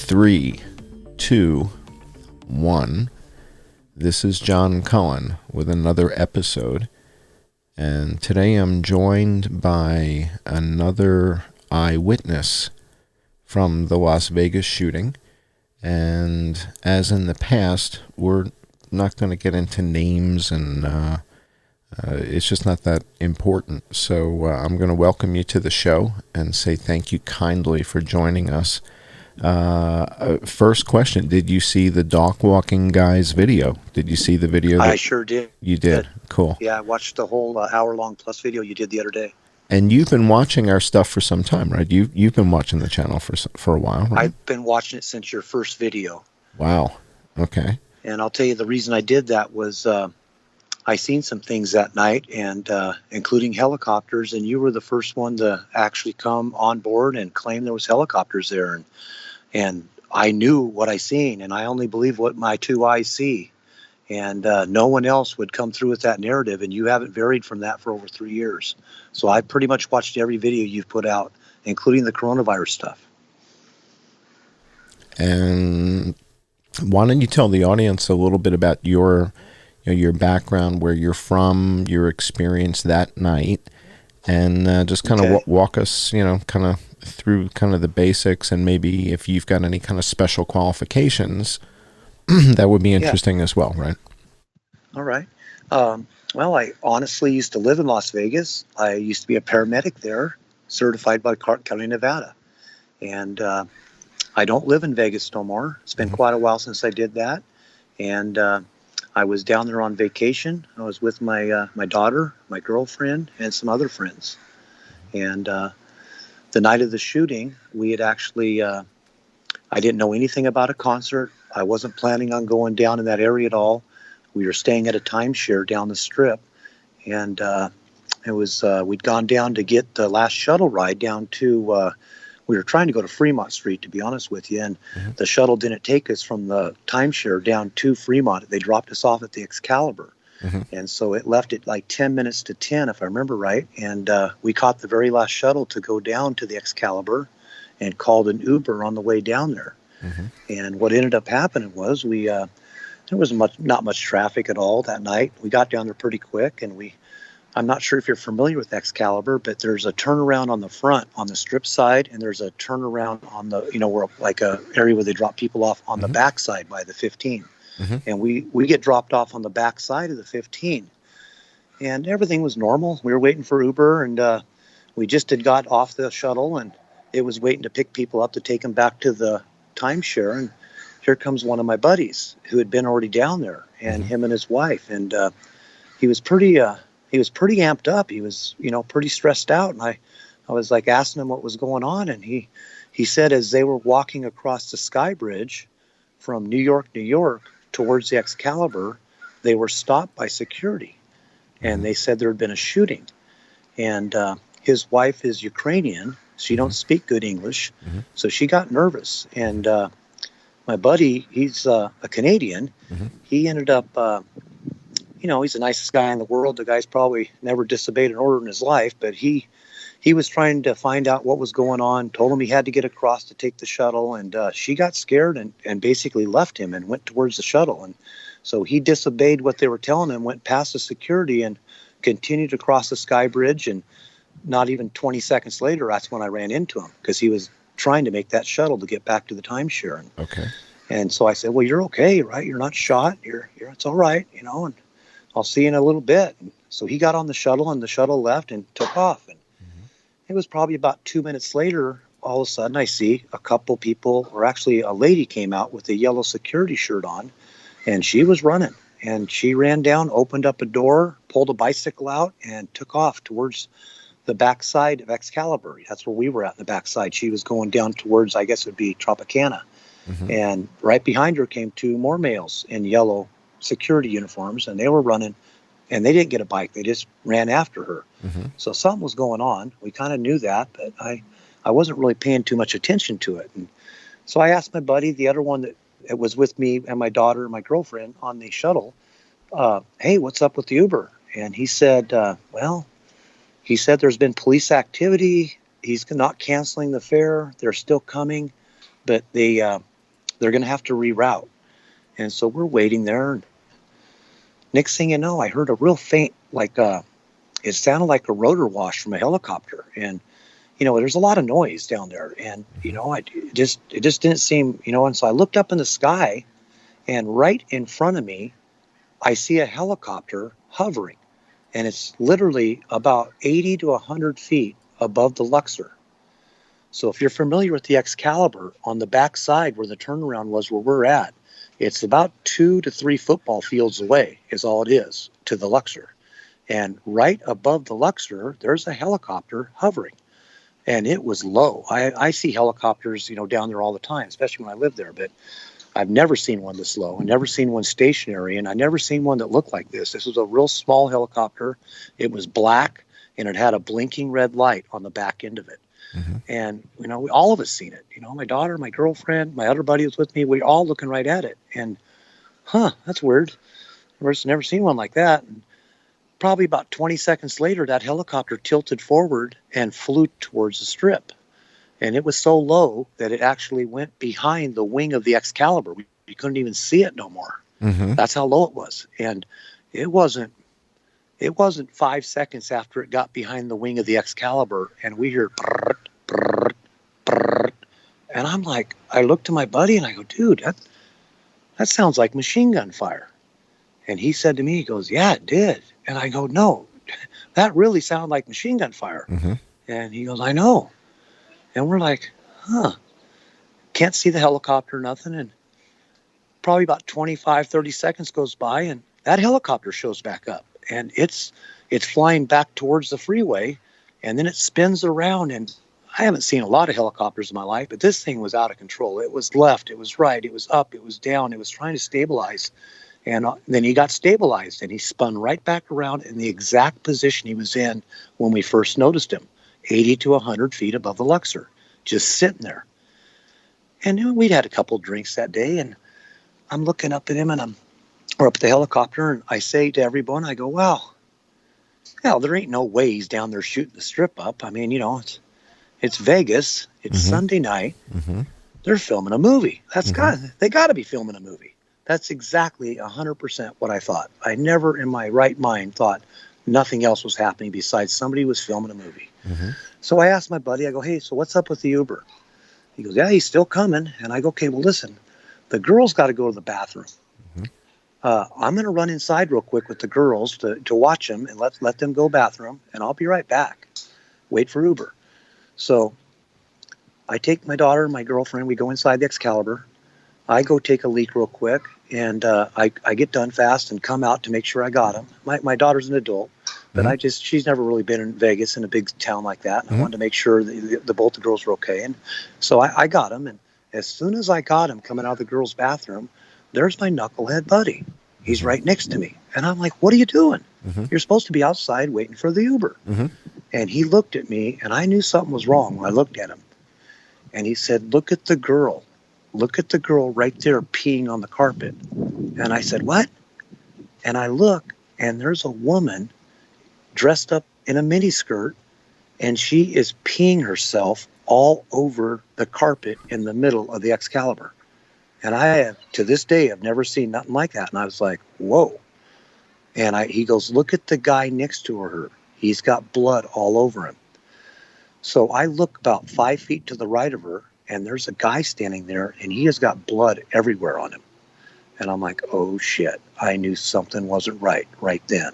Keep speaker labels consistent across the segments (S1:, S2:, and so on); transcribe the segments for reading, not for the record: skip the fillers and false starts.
S1: Three, two, one. This is John Cullen with another episode, and today I'm joined by another eyewitness from the Las Vegas shooting. And as in the past, we're not going to get into names, and it's just not that important. So I'm going to welcome you to the show and say thank you kindly for joining us. First question, did you see the dock walking guy's video? Did you see the video?
S2: I sure did.
S1: You did? Cool.
S2: Yeah, I watched the whole hour-long plus video you did the other day.
S1: And you've been watching our stuff for some time, right? You've been watching the channel for a while, right?
S2: I've been watching it since your first video.
S1: Wow. Okay.
S2: And I'll tell you the reason I did that was I seen some things that night, and including helicopters, and you were the first one to actually come on board and claim there was helicopters there. And I knew what I seen, and I only believe what my two eyes see. And no one else would come through with that narrative, and you haven't varied from that for over 3 years. So I pretty much watched every video you've put out, including the coronavirus stuff.
S1: And why don't you tell the audience a little bit about your background, where you're from, your experience that night, and just kind of walk us, kind of through kind of the basics, and maybe if you've got any kind of special qualifications, that would be interesting as well, right?
S2: All right. Well, I honestly used to live in Las Vegas. I used to be a paramedic there, certified by Clark County, Nevada. And I don't live in Vegas no more. It's been quite a while since I did that. And I was down there on vacation. I was with my daughter, my girlfriend, and some other friends. And the night of the shooting, we had actually, I didn't know anything about a concert. I wasn't planning on going down in that area at all. We were staying at a timeshare down the strip. And it was, we'd gone down to get the last shuttle ride down to, we were trying to go to Fremont Street, to be honest with you. And the shuttle didn't take us from the timeshare down to Fremont. They dropped us off at the Excalibur. And so it left at like 10 minutes to 10, if I remember right. And we caught the very last shuttle to go down to the Excalibur and called an Uber on the way down there. And what ended up happening was there was not much traffic at all that night. We got down there pretty quick, and I'm not sure if you're familiar with Excalibur, but there's a turnaround on the front on the strip side, and there's a turnaround on the, where like a area where they drop people off on the back side by the 15. And we get dropped off on the back side of the 15, and everything was normal. We were waiting for Uber, and we just had got off the shuttle, and it was waiting to pick people up to take them back to the timeshare. And here comes one of my buddies who had been already down there, and him and his wife, and he was pretty amped up. He was, pretty stressed out, and I was like asking him what was going on, and he said as they were walking across the Sky Bridge from New York towards the Excalibur, they were stopped by security, and they said there had been a shooting. And his wife is Ukrainian. She don't speak good English, so she got nervous. And my buddy, he's a Canadian. He ended up, he's the nicest guy in the world. The guy's probably never disobeyed an order in his life, but he was trying to find out what was going on, told him he had to get across to take the shuttle, and she got scared and basically left him and went towards the shuttle. And so he disobeyed what they were telling him, went past the security and continued to cross the sky bridge, and not even 20 seconds later, that's when I ran into him, because he was trying to make that shuttle to get back to the timeshare.
S1: Okay.
S2: And so I said, well, you're okay, right? You're not shot. It's all right, and I'll see you in a little bit. And so he got on the shuttle, and the shuttle left and took off. And it was probably about 2 minutes later, all of a sudden I see a couple people, or actually a lady came out with a yellow security shirt on, and she was running. And she ran down, opened up a door, pulled a bicycle out, and took off towards the backside of Excalibur. That's where we were at, in the backside. She was going down towards, I guess it would be Tropicana. And right behind her came two more males in yellow security uniforms, and they were running, and they didn't get a bike. They just ran after her. So something was going on. We kind of knew that, but I wasn't really paying too much attention to it. And so I asked my buddy, the other one that was with me, and my daughter and my girlfriend on the shuttle, hey, what's up with the Uber? And he said, he said there's been police activity. He's not canceling the fare. They're still coming, but they're going to have to reroute. And so we're waiting there. And next thing you know, I heard a real faint, it sounded like a rotor wash from a helicopter. And, there's a lot of noise down there. And, it just didn't seem, and so I looked up in the sky, and right in front of me, I see a helicopter hovering. And it's literally about 80 to 100 feet above the Luxor. So if you're familiar with the Excalibur, on the back side where the turnaround was where we're at, it's about 2 to 3 football fields away is all it is to the Luxor. And right above the Luxor, there's a helicopter hovering. And it was low. I see helicopters, down there all the time, especially when I live there. But I've never seen one this low. I've never seen one stationary. And I never seen one that looked like this. This was a real small helicopter. It was black, and it had a blinking red light on the back end of it. And, all of us seen it. My daughter, my girlfriend, my other buddy was with me. We were all looking right at it. And, that's weird. I've never seen one like that. And probably about 20 seconds later, that helicopter tilted forward and flew towards the strip. And it was so low that it actually went behind the wing of the Excalibur. We couldn't even see it no more. That's how low it was. And it wasn't 5 seconds after it got behind the wing of the Excalibur, and we hear brrrt, brrrt, brrrt. And I'm like, I look to my buddy and I go, dude, that sounds like machine gun fire. And he said to me, he goes, yeah, it did. And I go, no, that really sounded like machine gun fire. And he goes, I know. And we're like, can't see the helicopter, nothing. And probably about 25, 30 seconds goes by, and that helicopter shows back up. And it's flying back towards the freeway, and then it spins around. And I haven't seen a lot of helicopters in my life, but this thing was out of control. It was left, it was right, it was up, it was down, it was trying to stabilize. And then he got stabilized, and he spun right back around in the exact position he was in when we first noticed him, 80 to 100 feet above the Luxor, just sitting there. And we'd had a couple drinks that day, and I'm looking up at him, and we're up at the helicopter, and I say to everyone, I go, well, there ain't no way he's down there shooting the strip up. I mean, it's Vegas. It's Sunday night. They're filming a movie. They got to be filming a movie. That's exactly 100% what I thought. I never in my right mind thought nothing else was happening besides somebody was filming a movie. So I asked my buddy, I go, hey, so what's up with the Uber? He goes, yeah, he's still coming. And I go, okay, well, listen, the girls got to go to the bathroom. I'm going to run inside real quick with the girls to watch them and let them go bathroom, and I'll be right back. Wait for Uber. So I take my daughter and my girlfriend. We go inside the Excalibur. I go take a leak real quick, and I get done fast and come out to make sure I got him. My daughter's an adult, but she's never really been in Vegas, in a big town like that. And I wanted to make sure the both the girls were okay. And so I got him. And as soon as I got him coming out of the girls' bathroom, there's my knucklehead buddy. He's right next to me. And I'm like, what are you doing? You're supposed to be outside waiting for the Uber. And he looked at me, and I knew something was wrong when I looked at him. And he said, look at the girl. Look at the girl right there peeing on the carpet. And I said, what? And I look, and there's a woman dressed up in a miniskirt, and she is peeing herself all over the carpet in the middle of the Excalibur. And I have, to this day, I've never seen nothing like that. And I was like, whoa. And he goes, look at the guy next to her. He's got blood all over him. So I look about 5 feet to the right of her, and there's a guy standing there, and he has got blood everywhere on him. And I'm like, oh, shit. I knew something wasn't right then.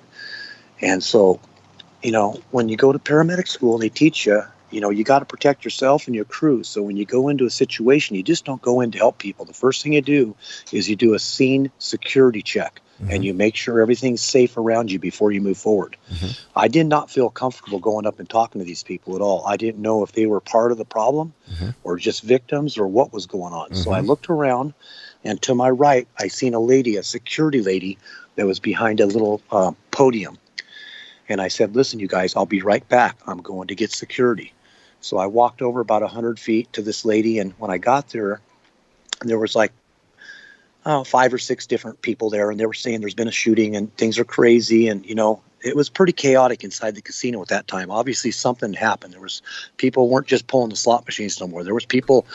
S2: And so, when you go to paramedic school, they teach you, you got to protect yourself and your crew. So when you go into a situation, you just don't go in to help people. The first thing you do is you do a scene security check, and you make sure everything's safe around you before you move forward. I did not feel comfortable going up and talking to these people at all. I didn't know if they were part of the problem or just victims or what was going on. So I looked around, and to my right, I seen a lady, a security lady, that was behind a little podium. And I said, listen, you guys, I'll be right back. I'm going to get security. So I walked over about 100 feet to this lady, and when I got there was like 5 or 6 different people there, and they were saying there's been a shooting and things are crazy, and it was pretty chaotic inside the casino at that time. Obviously something happened. People weren't just pulling the slot machines no more. There was people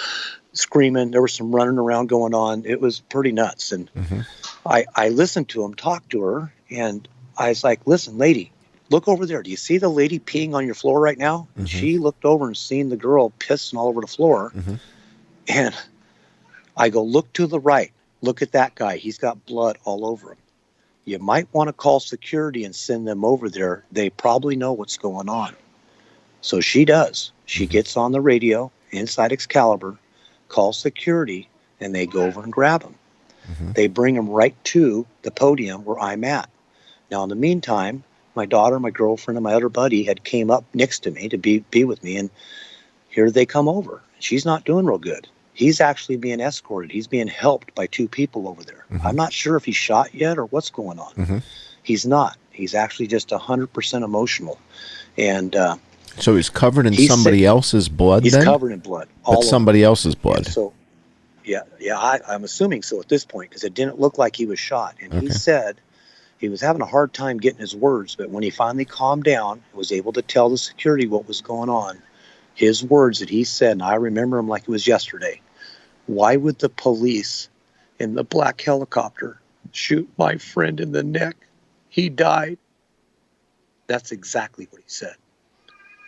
S2: screaming. There was some running around going on. It was pretty nuts. And I listened to him talk to her, and I was like, listen, lady, look over there. Do you see the lady peeing on your floor right now? And she looked over and seen the girl pissing all over the floor. And I go, look to the right. Look at that guy. He's got blood all over him. You might want to call security and send them over there. They probably know what's going on. So she does. She gets on the radio inside Excalibur, calls security, and they go over and grab him. They bring him right to the podium where I'm at. Now, in the meantime, my daughter, my girlfriend, and my other buddy had came up next to me to be with me, and here they come over. She's not doing real good. He's actually being escorted. He's being helped by 2 people over there. I'm not sure if he's shot yet or what's going on. He's not. He's actually just 100% emotional. And
S1: so he's covered in somebody else's blood.
S2: He's covered in blood.
S1: But somebody else's blood.
S2: Yeah, I'm assuming so at this point, because it didn't look like he was shot. And he said he was having a hard time getting his words, but when he finally calmed down and was able to tell the security what was going on, his words that he said, and I remember them like it was yesterday: why would the police in the black helicopter shoot my friend in the neck? He died. That's exactly what he said.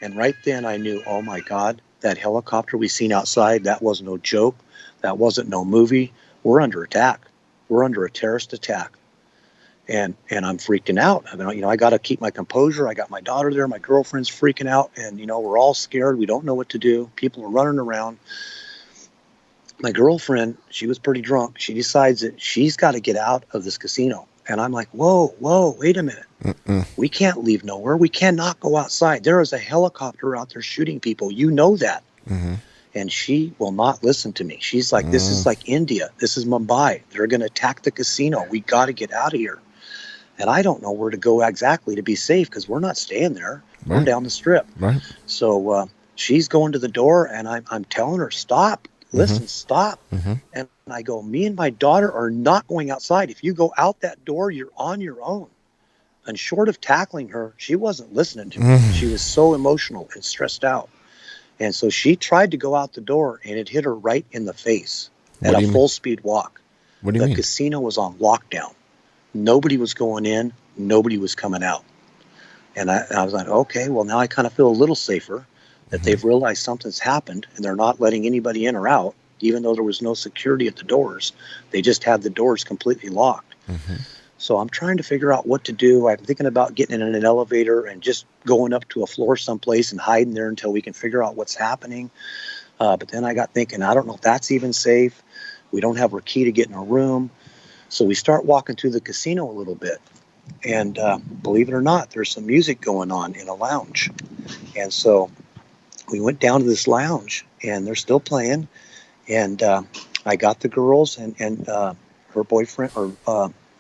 S2: And right then I knew, oh my God, that helicopter we seen outside, that was no joke. That wasn't no movie. We're under attack. We're under a terrorist attack. And I'm freaking out. I mean, I got to keep my composure. I got my daughter there. My girlfriend's freaking out. And, we're all scared. We don't know what to do. People are running around. My girlfriend, she was pretty drunk. She decides that she's got to get out of this casino. And I'm like, whoa, wait a minute. We can't leave nowhere. We cannot go outside. There is a helicopter out there shooting people. You know that. And she will not listen to me. She's like, this is like India. This is Mumbai. They're going to attack the casino. We got to get out of here. And I don't know where to go exactly to be safe, because we're not staying there. We're down the strip. So she's going to the door, and I'm telling her, stop. Listen, stop. And I go, me and my daughter are not going outside. If you go out that door, you're on your own. And short of tackling her, she wasn't listening to me. She was so emotional and stressed out. And so she tried to go out the door, and it hit her right in the face at a full-speed walk.
S1: What do you mean?
S2: The casino was on lockdown. Nobody was going in. Nobody was coming out. And I was like, okay, well, now I kind of feel a little safer that they've realized something's happened, and they're not letting anybody in or out, even though there was no security at the doors. They just had the doors completely locked. So I'm trying to figure out what to do. I'm thinking about getting in an elevator and just going up to a floor someplace and hiding there until we can figure out what's happening. But then I got thinking, I don't know if that's even safe. We don't have our key to get in a room. So we start walking through the casino a little bit. And believe it or not, there's some music going on in a lounge. And so we went down to this lounge, and they're still playing. And I got the girls and her boyfriend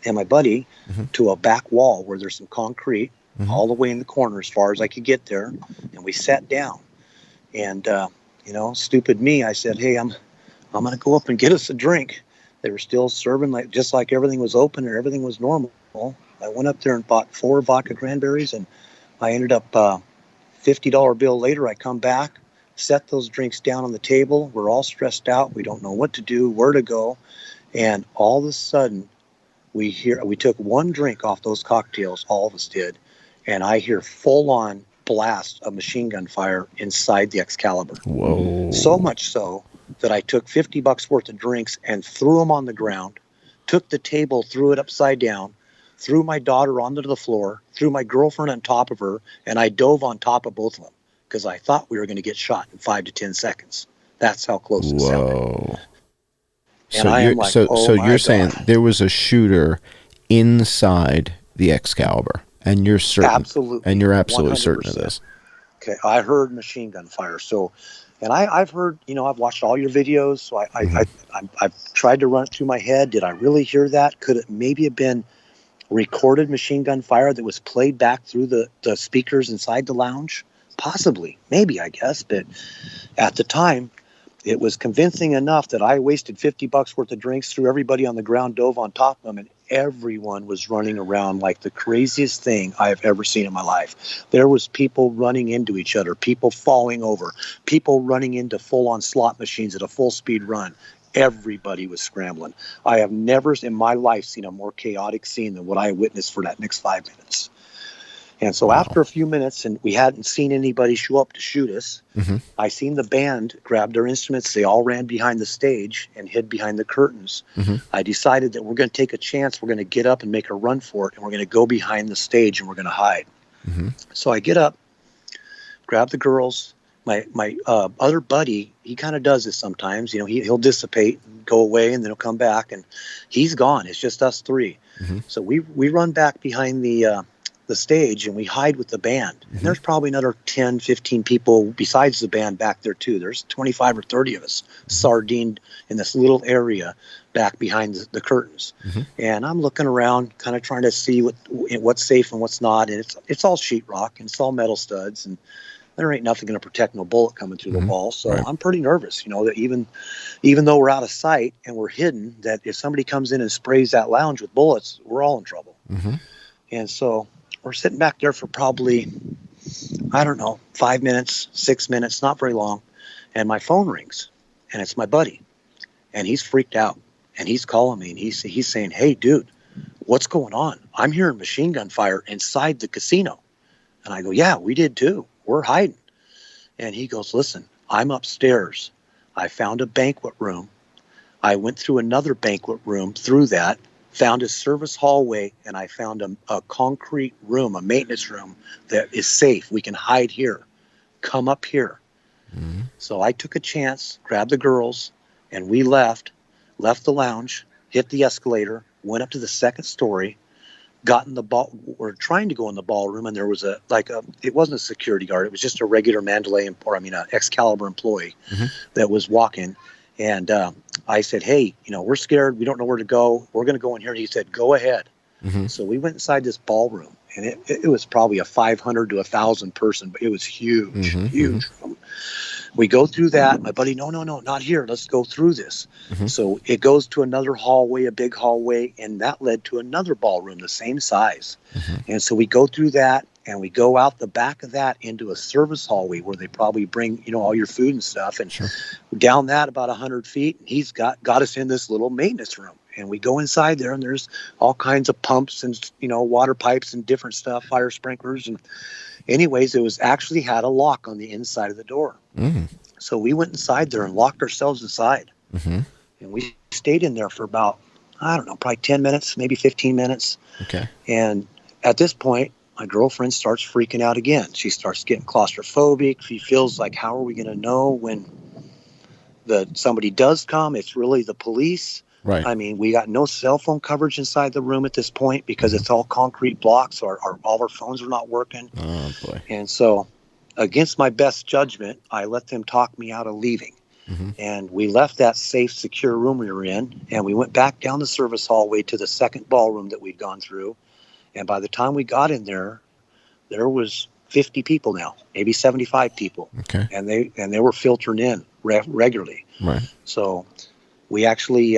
S2: and my buddy to a back wall where there's some concrete all the way in the corner as far as I could get there. And we sat down. And, stupid me, I said, hey, I'm going to go up and get us a drink. They were still serving just like everything was open and everything was normal. I went up there and bought 4 vodka cranberries, and I ended up $50 bill later. I come back, set those drinks down on the table. We're all stressed out. We don't know what to do, where to go. And all of a sudden, we took one drink off those cocktails, all of us did, and I hear full-on blast of machine gun fire inside the Excalibur.
S1: Whoa.
S2: So much so that I took $50 worth of drinks and threw them on the ground, took the table, threw it upside down, threw my daughter onto the floor, threw my girlfriend on top of her, and I dove on top of both of them because I thought we were going to get shot in 5 to 10 seconds. That's how close it sounded.
S1: Whoa.
S2: And
S1: So
S2: I am like, oh my
S1: you're
S2: God.
S1: saying there was a shooter inside the Excalibur, and you're certain,
S2: Absolutely.
S1: and you're absolutely certain of
S2: 100%.
S1: this.
S2: Okay, I heard machine gun fire. So, and I've heard, I've watched all your videos. So I've tried to run it through my head. Did I really hear that? Could it maybe have been recorded machine gun fire that was played back through the speakers inside the lounge? Possibly, maybe, I guess. But at the time, it was convincing enough that I wasted $50 worth of drinks, threw everybody on the ground, dove on top of them, and everyone was running around like the craziest thing I have ever seen in my life. There was people running into each other, people falling over, people running into full-on slot machines at a full-speed run. Everybody was scrambling. I have never in my life seen a more chaotic scene than what I witnessed for that next 5 minutes. And so after a few minutes, and we hadn't seen anybody show up to shoot us, I seen the band grab their instruments. They all ran behind the stage and hid behind the curtains. I decided that we're going to take a chance. We're going to get up and make a run for it, and we're going to go behind the stage, and we're going to hide. So I get up, grab the girls. My other buddy, he kind of does this sometimes. He'll dissipate, and go away, and then he'll come back, and he's gone. It's just us three. So we run back behind the stage, and we hide with the band. And there's probably another 10, 15 people besides the band back there too. There's 25 or 30 of us sardined in this little area back behind the curtains. And I'm looking around, kind of trying to see what's safe and what's not. And it's all sheetrock and it's all metal studs, and there ain't nothing going to protect no bullet coming through the wall. So I'm pretty nervous, that even though we're out of sight and we're hidden, that if somebody comes in and sprays that lounge with bullets, we're all in trouble. And so we're sitting back there for probably, 5 minutes, 6 minutes, not very long. And my phone rings, and it's my buddy. And he's freaked out. And he's calling me, and he's saying, "Hey, dude, what's going on? I'm hearing machine gun fire inside the casino." And I go, "Yeah, we did too. We're hiding." And he goes, "Listen, I'm upstairs. I found a banquet room. I went through another banquet room through that, found a service hallway, and I found a concrete room, a maintenance room that is safe. We can hide here. Come up here." So I took a chance, grabbed the girls, and we left the lounge, hit the escalator, went up to the second story, got in the we're trying to go in the ballroom, and there was it wasn't a security guard. It was just a regular Excalibur employee that was walking. And I said, "Hey, we're scared. We don't know where to go. We're going to go in here." And he said, "Go ahead." So we went inside this ballroom, and it was probably a 500 to 1,000 person, but it was huge, huge room. We go through that. My buddy, no, not here. Let's go through this. So it goes to another hallway, a big hallway, and that led to another ballroom the same size. And so we go through that, and we go out the back of that into a service hallway where they probably bring, all your food and stuff. And down that about 100 feet, he's got us in this little maintenance room. And we go inside there, and there's all kinds of pumps and, water pipes and different stuff, fire sprinklers. And anyways, it was actually had a lock on the inside of the door. So we went inside there and locked ourselves inside. And we stayed in there for about, probably 10 minutes, maybe 15 minutes. Okay. And at this point, my girlfriend starts freaking out again. She starts getting claustrophobic. She feels like, how are we going to know when somebody does come? It's really the police. Right. I mean, we got no cell phone coverage inside the room at this point because it's all concrete blocks. All our phones are not working. Oh, boy. And so against my best judgment, I let them talk me out of leaving. And we left that safe, secure room we were in, and we went back down the service hallway to the second ballroom that we'd gone through. And by the time we got in there was 50 people now, maybe 75 people. Okay. And they were filtering in regularly. Right. So we actually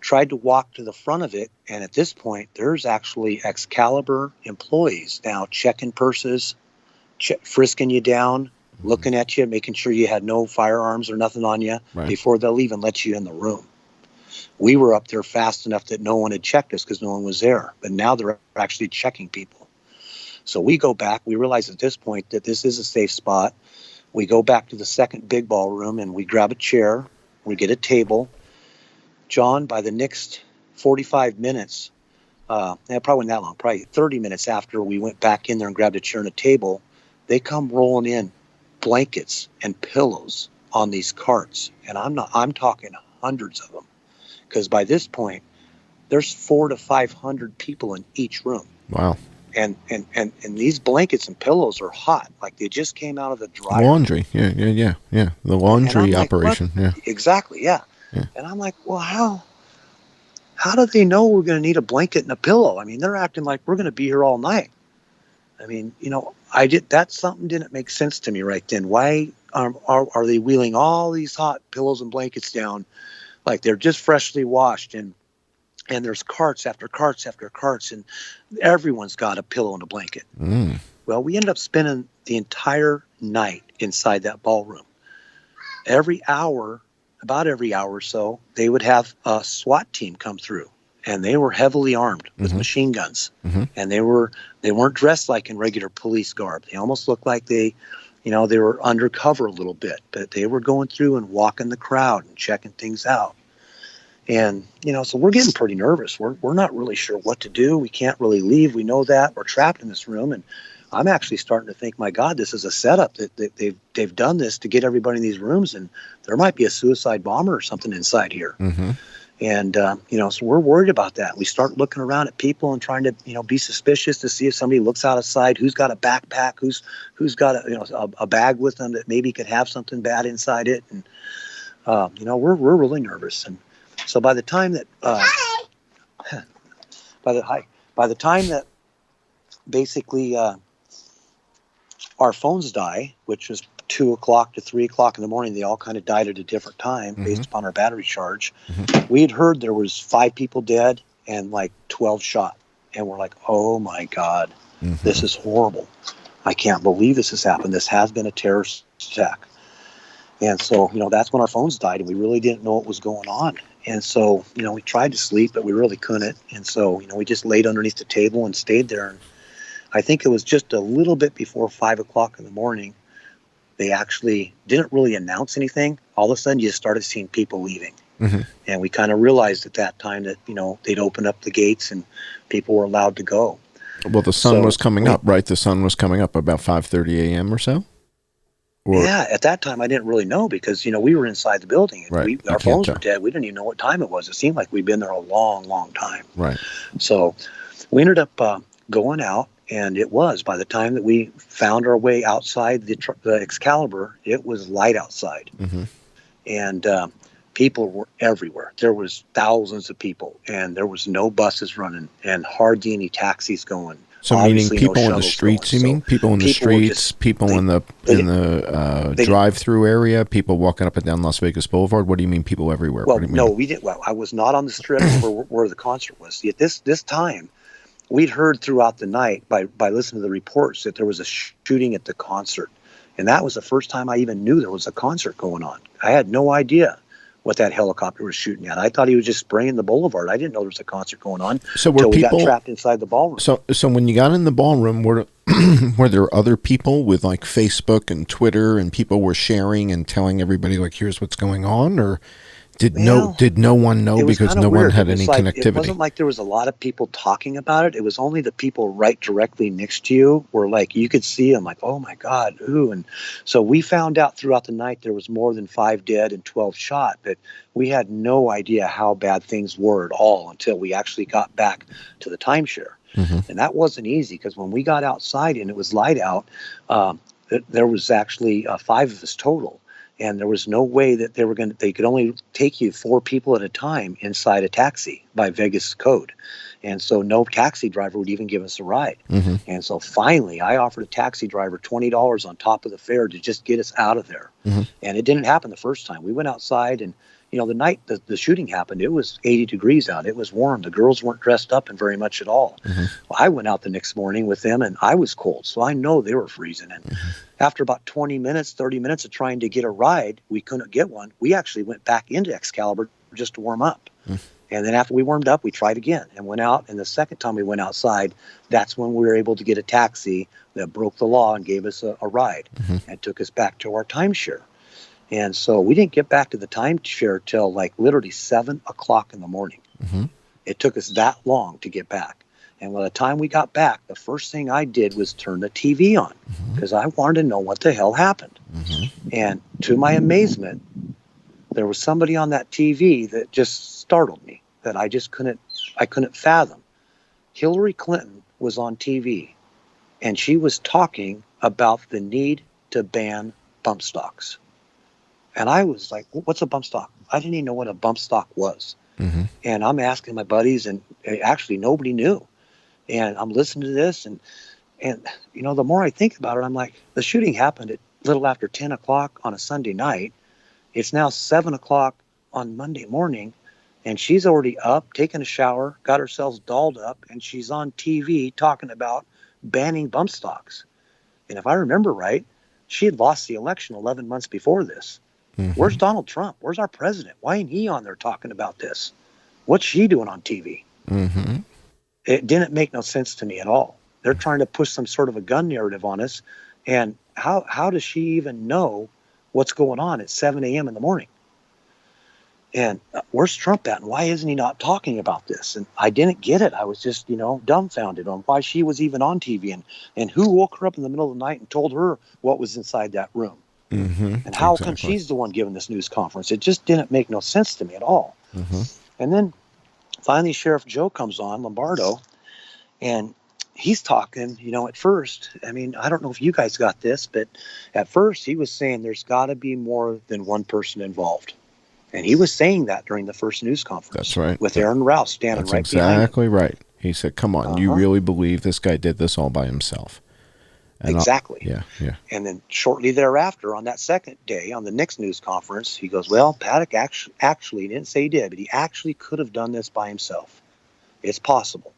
S2: tried to walk to the front of it, and at this point, there's actually Excalibur employees now checking purses, frisking you down, looking at you, making sure you had no firearms or nothing on you before they'll even let you in the room. we were up there fast enough that no one had checked us because no one was there. But now they're actually checking people. So we go back. We realize at this point that this is a safe spot. We go back to the second big ballroom and we grab a chair. We get a table. John, by the next 45 minutes, probably wasn't that long, probably 30 minutes after we went back in there and grabbed a chair and a table, they come rolling in blankets and pillows on these carts. And I'm talking hundreds of them. Because by this point, there's 400 to 500 people in each room.
S1: Wow.
S2: And these blankets and pillows are hot. Like they just came out of the dryer.
S1: Laundry. Yeah. The laundry operation.
S2: What?
S1: Yeah.
S2: Exactly. Yeah. And I'm like, well, how do they know we're going to need a blanket and a pillow? I mean, they're acting like we're going to be here all night. I mean, that something didn't make sense to me right then. Why are they wheeling all these hot pillows and blankets down like they're just freshly washed, and there's carts after carts after carts, and everyone's got a pillow and a blanket. Well, we ended up spending the entire night inside that ballroom. About every hour or so, they would have a SWAT team come through, and they were heavily armed with machine guns. And they weren't dressed like in regular police garb. They almost looked like they were undercover a little bit, but they were going through and walking the crowd and checking things out. And, so we're getting pretty nervous. We're not really sure what to do. We can't really leave. We know that we're trapped in this room. And I'm actually starting to think, my God, this is a setup that they've done this to get everybody in these rooms. And there might be a suicide bomber or something inside here. And, so we're worried about that. We start looking around at people and trying to, be suspicious to see if somebody looks outside, who's got a backpack, who's got a bag with them that maybe could have something bad inside it. And, we're really nervous. And so by the time that, basically, our phones die, which was 2 o'clock to 3 o'clock in the morning. They all kind of died at a different time based upon our battery charge. We had heard there was 5 people dead and like 12 shot. And we're like, oh my God, this is horrible. I can't believe this has happened. This has been a terrorist attack. And so, that's when our phones died and we really didn't know what was going on. And so, we tried to sleep, but we really couldn't. And so, we just laid underneath the table and stayed there. And I think it was just a little bit before 5 o'clock in the morning. They actually didn't really announce anything. All of a sudden, you started seeing people leaving. And we kind of realized at that time that, they'd open up the gates and people were allowed to go.
S1: Well, the sun was coming up, right? The sun was coming up about 5:30 a.m. or so?
S2: Yeah, at that time, I didn't really know because, we were inside the building. And
S1: right.
S2: Our phones were dead. We didn't even know what time it was. It seemed like we'd been there a long, long time.
S1: Right. So
S2: we ended up going out. And it was, by the time that we found our way outside the Excalibur, it was light outside. And people were everywhere. There was thousands of people, and there was no buses running and hardly any taxis going.
S1: So
S2: Obviously,
S1: meaning people
S2: no
S1: in the streets,
S2: going.
S1: you mean? People in the streets, people in the drive-through area, people walking up and down Las Vegas Boulevard? What do you mean people everywhere?
S2: Well, no, we didn't. Well, I was not on the strip where the concert was. See, at this time, we'd heard throughout the night by listening to the reports that there was a shooting at the concert. And that was the first time I even knew there was a concert going on. I had no idea what that helicopter was shooting at. I thought he was just spraying the boulevard. I didn't know there was a concert going on until we got trapped inside the ballroom.
S1: So when you got in the ballroom, were there other people with like Facebook and Twitter and people were sharing and telling everybody like, here's what's going on? Or did no one know because no one had any connectivity?
S2: It wasn't like there was a lot of people talking about it. It was only the people right directly next to you were like, you could see them like, oh my God, ooh. And so we found out throughout the night there was more than 5 dead and 12 shot, but we had no idea how bad things were at all until we actually got back to the timeshare. And that wasn't easy because when we got outside and it was light out, there was actually 5 of us total. And there was no way that they could only take you 4 people at a time inside a taxi by Vegas code. And so no taxi driver would even give us a ride. And so finally I offered a taxi driver $20 on top of the fare to just get us out of there. And it didn't happen the first time. We went outside and, the night the shooting happened, it was 80 degrees out. It was warm. The girls weren't dressed up in very much at all. Well, I went out the next morning with them and I was cold. So I know they were freezing. And after about 20 minutes, 30 minutes of trying to get a ride, we couldn't get one. We actually went back into Excalibur just to warm up.
S1: Mm.
S2: And then after we warmed up, we tried again and went out. And the second time we went outside, that's when we were able to get a taxi that broke the law and gave us a ride and took us back to our timeshare. And so we didn't get back to the timeshare till like literally 7 o'clock in the morning. It took us that long to get back. And by the time we got back, the first thing I did was turn the TV on because I wanted to know what the hell happened. And to my amazement, there was somebody on that TV that just startled me, that I couldn't fathom. Hillary Clinton was on TV, and she was talking about the need to ban bump stocks. And I was like, what's a bump stock? I didn't even know what a bump stock was. And I'm asking my buddies, and actually nobody knew. And I'm listening to this, and you know, the more I think about it, I'm like, the shooting happened at little after 10 o'clock on a Sunday night. It's now 7 o'clock on Monday morning, and she's already up, taking a shower, got herself dolled up, and she's on TV talking about banning bump stocks. And if I remember right, she had lost the election 11 months before this. Where's Donald Trump? Where's our president? Why ain't he on there talking about this? What's she doing on TV? It didn't make no sense to me at all. They're trying to push some sort of a gun narrative on us. And how does she even know what's going on at 7 a.m. in the morning? And where's Trump at? And why isn't he not talking about this? And I didn't get it. I was just, dumbfounded on why she was even on TV and who woke her up in the middle of the night and told her what was inside that room. And how come she's the one giving this news conference? It just didn't make no sense to me at all. And then finally Sheriff Joe comes on, Lombardo, and he's talking, at first, I mean, I don't know if you guys got this, but at first he was saying there's got to be more than one person involved. And he was saying that during the first news conference.
S1: That's right.
S2: With Aaron Rouse standing right behind him.
S1: That's exactly right. He said, come on, you really believe this guy did this all by himself? And
S2: exactly.
S1: Yeah.
S2: And then shortly thereafter, on that second day, on the next news conference, he goes, well, Paddock actually, he didn't say he did, but he actually could have done this by himself. It's possible.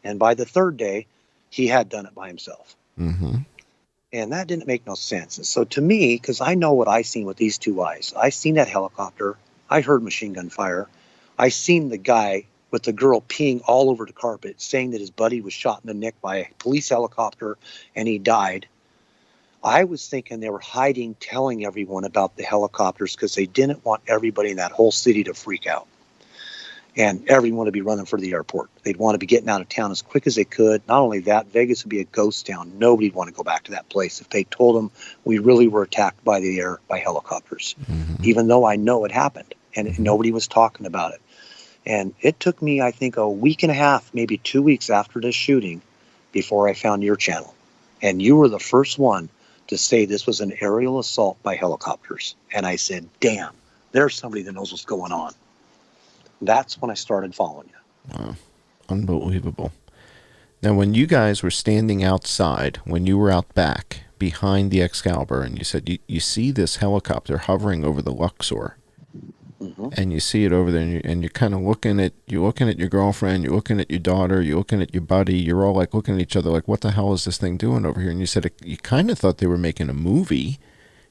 S2: And by the third day, he had done it by himself. And that didn't make no sense. And so to me, because I know what I seen with these two eyes, I seen that helicopter, I heard machine gun fire, I seen the guy with the girl peeing all over the carpet, saying that his buddy was shot in the neck by a police helicopter and he died. I was thinking they were hiding, telling everyone about the helicopters because they didn't want everybody in that whole city to freak out. And everyone to be running for the airport. They'd want to be getting out of town as quick as they could. Not only that, Vegas would be a ghost town. Nobody'd want to go back to that place if they told them we really were attacked by the air by helicopters. Even though I know it happened and nobody was talking about it. And it took me, I think, a week and a half, maybe 2 weeks after this shooting before I found your channel. And you were the first one to say this was an aerial assault by helicopters. And I said, damn, there's somebody that knows what's going on. That's when I started following you.
S1: Wow. Unbelievable. Now, when you guys were standing outside, when you were out back behind the Excalibur, and you said you see this helicopter hovering over the Luxor, and you see it over there, and you're kind of looking at your girlfriend, you're looking at your daughter, you're looking at your buddy, you're all like looking at each other like, what the hell is this thing doing over here? And you said you kind of thought they were making a movie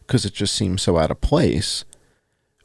S1: because it just seemed so out of place,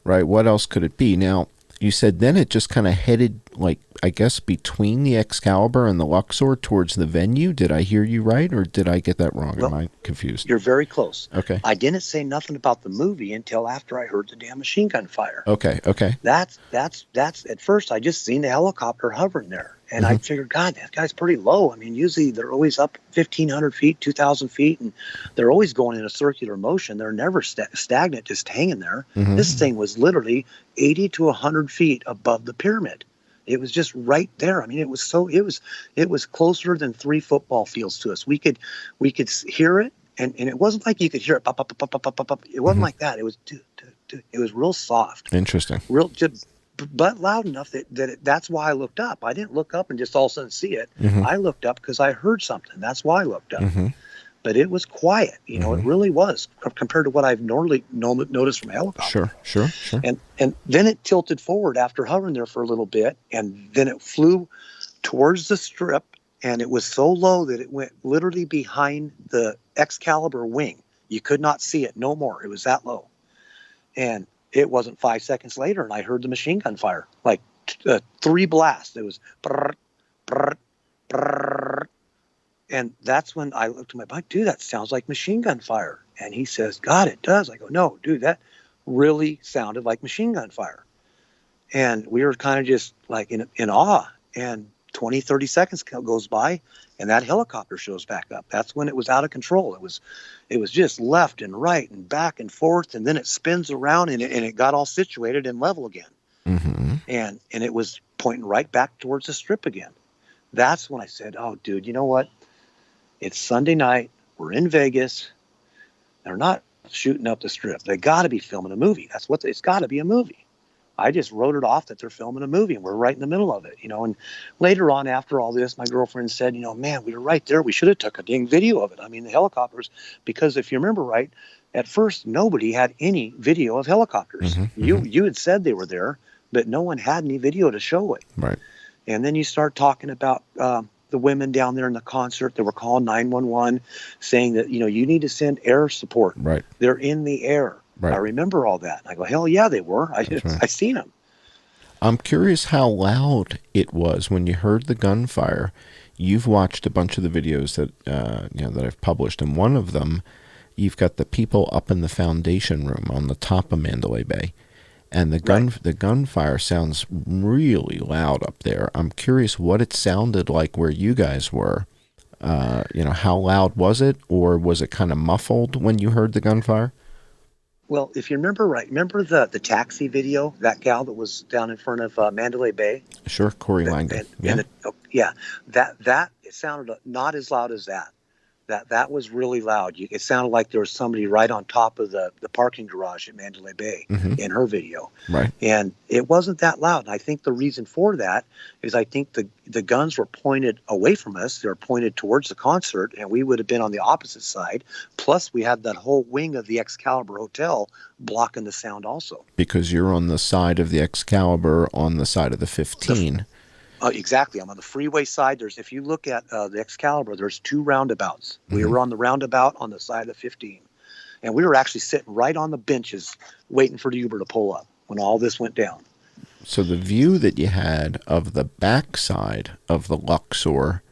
S1: right? What else could it be? Now, you said then it just kind of headed, like, I guess, between the Excalibur and the Luxor towards the venue. Did I hear you right, or did I get that wrong?
S2: Well,
S1: am I confused?
S2: You're very close.
S1: Okay.
S2: I didn't say nothing about the movie until after I heard the damn machine gun fire.
S1: Okay.
S2: That's at first I just seen the helicopter hovering there. And I figured, God, that guy's pretty low. I mean, usually they're always up 1,500 feet, 2,000 feet, and they're always going in a circular motion. They're never stagnant, just hanging there. This thing was literally 80 to 100 feet above the pyramid. It was just right there. I mean, it was closer than 3 football fields to us. We could hear it, and it wasn't like you could hear it. Pop, pop, pop, pop, pop, pop, pop. It wasn't like that. It was it was real soft.
S1: Interesting.
S2: Real just. But loud enough that's why I looked up. I didn't look up and just all of a sudden see it. I looked up because I heard something. That's why I looked up. But it was quiet. It really was compared to what I've normally noticed from a helicopter.
S1: Sure.
S2: And then it tilted forward after hovering there for a little bit, and then it flew towards the strip, and it was so low that it went literally behind the Excalibur wing. You could not see it no more. It was that low. And it wasn't 5 seconds later, and I heard the machine gun fire, like 3 blasts. It was brrr, brrr, brrr. And that's when I looked at my bike, dude, that sounds like machine gun fire. And he says, God, it does. I go, no, dude, that really sounded like machine gun fire. And we were kind of just like in awe. And 20, 30 seconds goes by, and that helicopter shows back up. That's when it was out of control. It was just left and right and back and forth, and then it spins around, and it got all situated and level again.
S1: Mm-hmm.
S2: And it was pointing right back towards the strip again. That's when I said, oh, dude, you know what? It's Sunday night. We're in Vegas. They're not shooting up the strip. They got to be filming a movie. That's what it's got to be, a movie. I just wrote it off that they're filming a movie, and we're right in the middle of it, And later on, after all this, my girlfriend said, man, we were right there. We should have took a dang video of it. I mean, the helicopters, because if you remember right, at first nobody had any video of helicopters.
S1: Mm-hmm.
S2: You had said they were there, but no one had any video to show it.
S1: Right.
S2: And then you start talking about the women down there in the concert that were calling 911, saying that you need to send air support.
S1: Right.
S2: They're in the air.
S1: Right.
S2: I remember all that. I go, hell yeah, they were. I seen them.
S1: I'm curious how loud it was when you heard the gunfire. You've watched a bunch of the videos that that I've published, and one of them, you've got the people up in the foundation room on the top of Mandalay Bay, and the gunfire sounds really loud up there. I'm curious what it sounded like where you guys were. How loud was it, or was it kind of muffled when you heard the gunfire?
S2: Well, if you remember the taxi video, that gal that was down in front of Mandalay Bay?
S1: Sure, Corey Langdon.
S2: That it sounded not as loud as that. That was really loud. It sounded like there was somebody right on top of the parking garage at Mandalay Bay in her video.
S1: Right.
S2: And it wasn't that loud. And I think the reason for that is I think the guns were pointed away from us. They were pointed towards the concert, and we would have been on the opposite side. Plus, we had that whole wing of the Excalibur Hotel blocking the sound also.
S1: Because you're on the side of the Excalibur, on the side of the 15.
S2: Exactly. I'm on the freeway side. If you look at the Excalibur, there's 2 roundabouts. We were on the roundabout on the side of the 15. And we were actually sitting right on the benches waiting for the Uber to pull up when all this went down.
S1: So the view that you had of the backside of the Luxor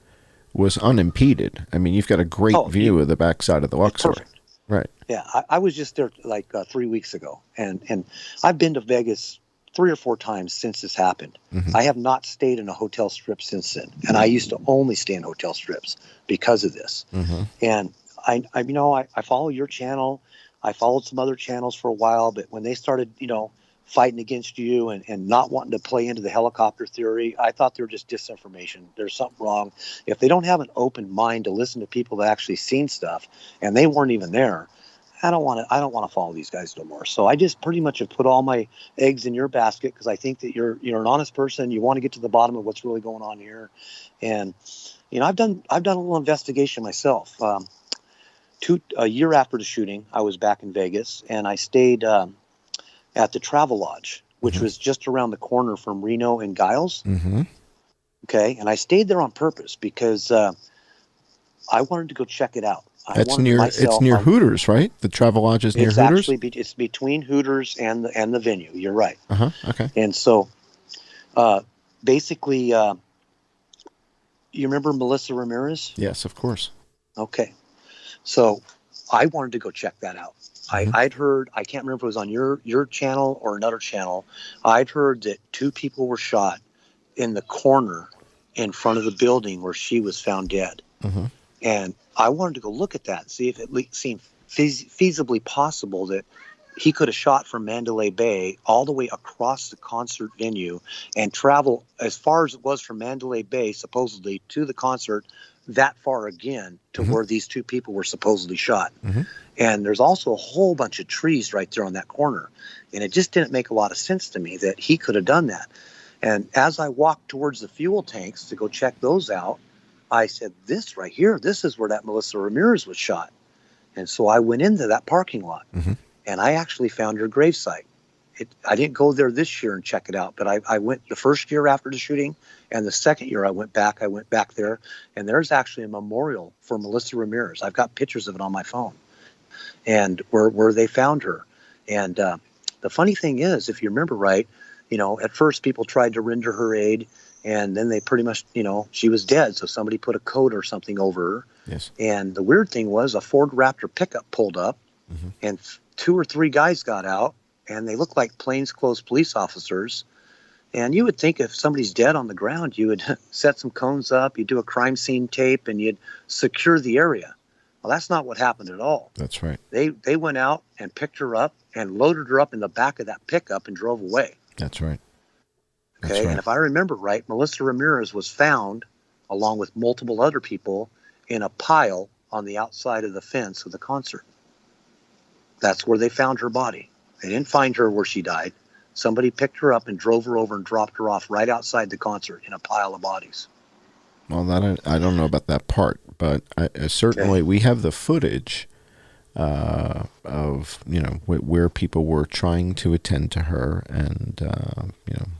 S1: was unimpeded. I mean, you've got a great view of the backside of the Luxor.
S2: Perfect.
S1: Right.
S2: Yeah. I was just there like 3 weeks ago. And I've been to Vegas 3 or 4 times since this happened. I have not stayed in a hotel strip since then. And I used to only stay in hotel strips because of this. And I follow your channel. I followed some other channels for a while, but when they started, fighting against you and not wanting to play into the helicopter theory, I thought they were just disinformation. There's something wrong. If they don't have an open mind to listen to people that actually seen stuff, and they weren't even there, I don't want to follow these guys no more. So I just pretty much have put all my eggs in your basket because I think that you're an honest person. You want to get to the bottom of what's really going on here. And I've done a little investigation myself. A year after the shooting, I was back in Vegas, and I stayed at the Travel Lodge, which was just around the corner from Reno and Giles. Okay, and I stayed there on purpose because I wanted to go check it out.
S1: It's near Hooters, right? The Travel Lodge is near Hooters?
S2: It's between Hooters and the venue. You're right.
S1: Okay.
S2: And so, basically, you remember Melissa Ramirez?
S1: Yes, of course.
S2: Okay. So, I wanted to go check that out. I'd heard, I can't remember if it was on your channel or another channel, I'd heard that 2 people were shot in the corner in front of the building where she was found dead. And I wanted to go look at that and see if it seemed feasibly possible that he could have shot from Mandalay Bay all the way across the concert venue and travel as far as it was from Mandalay Bay, supposedly, to the concert, that far again to where these 2 people were supposedly shot. And there's also a whole bunch of trees right there on that corner. And it just didn't make a lot of sense to me that he could have done that. And as I walked towards the fuel tanks to go check those out, I said, this right here, this is where that Melissa Ramirez was shot. And so I went into that parking lot, and I actually found her gravesite. I didn't go there this year and check it out, but I went the first year after the shooting, and the second year I went back there, and there's actually a memorial for Melissa Ramirez. I've got pictures of it on my phone, and where they found her. And The funny thing is, if you remember right, at first people tried to render her aid, and then they pretty much, she was dead. So somebody put a coat or something over her.
S1: Yes.
S2: And the weird thing was a Ford Raptor pickup pulled up, and 2 or 3 guys got out, and they looked like plainclothes police officers. And you would think if somebody's dead on the ground, you would set some cones up, you'd do a crime scene tape, and you'd secure the area. Well, that's not what happened at all.
S1: That's right.
S2: They went out and picked her up and loaded her up in the back of that pickup and drove away.
S1: That's right.
S2: Okay,
S1: That's right.
S2: And if I remember right, Melissa Ramirez was found, along with multiple other people, in a pile on the outside of the fence of the concert. That's where they found her body. They didn't find her where she died. Somebody picked her up and drove her over and dropped her off right outside the concert in a pile of bodies.
S1: Well, that I don't know about that part, but certainly we have the footage of where people were trying to attend to her, and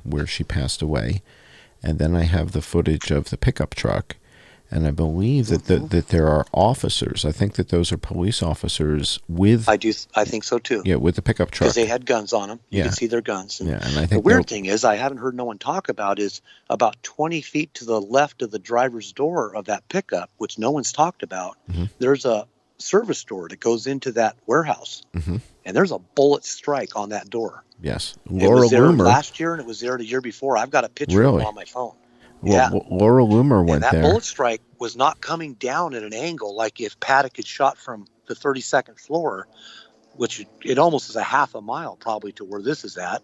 S1: where she passed away, and then I have the footage of the pickup truck, and I believe that that there are officers. I think that those are police officers with.
S2: I think so too.
S1: Yeah, with the pickup truck
S2: because they had guns on them. You could see their guns. And
S1: I think
S2: the weird thing is, I haven't heard no one talk about is about 20 feet to the left of the driver's door of that pickup, which no one's talked about. There's a service door that goes into that warehouse, and there's a bullet strike on that door.
S1: Yes,
S2: It was there last year, and it was there the year before. I've got a picture of it on my phone.
S1: Well, Laura Loomer went there.
S2: And that bullet strike was not coming down at an angle like if Paddock had shot from the 32nd floor, which it almost is a half a mile probably to where this is at.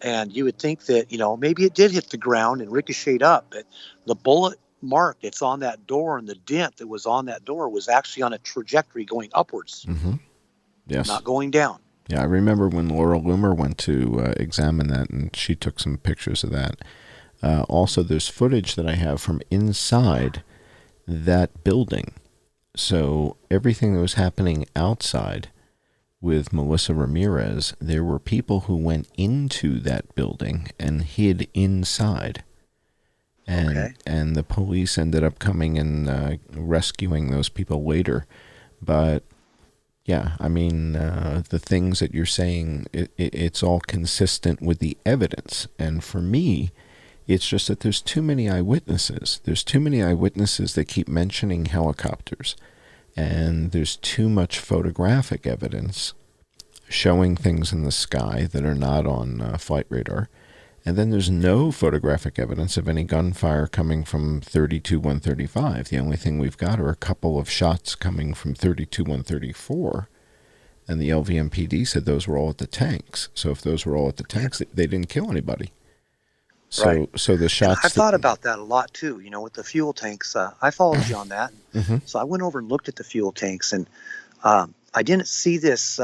S2: And you would think that, maybe it did hit the ground and ricocheted up, but the bullet mark that's on that door and the dent that was on that door was actually on a trajectory going upwards.
S1: Yes.
S2: Not going down.
S1: Yeah, I remember when Laura Loomer went to examine that, and she took some pictures of that. Also, there's footage that I have from inside that building. So everything that was happening outside with Melissa Ramirez, there were people who went into that building and hid inside. And the police ended up coming and rescuing those people later. But yeah, I mean, the things that you're saying, it's all consistent with the evidence. And for me, it's just that there's too many eyewitnesses. There's too many eyewitnesses that keep mentioning helicopters. And there's too much photographic evidence showing things in the sky that are not on flight radar. And then there's no photographic evidence of any gunfire coming from 32-135. The only thing we've got are a couple of shots coming from 32-134. And the LVMPD said those were all at the tanks. So if those were all at the tanks, they didn't kill anybody. So the shots.
S2: I thought about that a lot too. With the fuel tanks. I followed you on that. So I went over and looked at the fuel tanks, and I didn't see this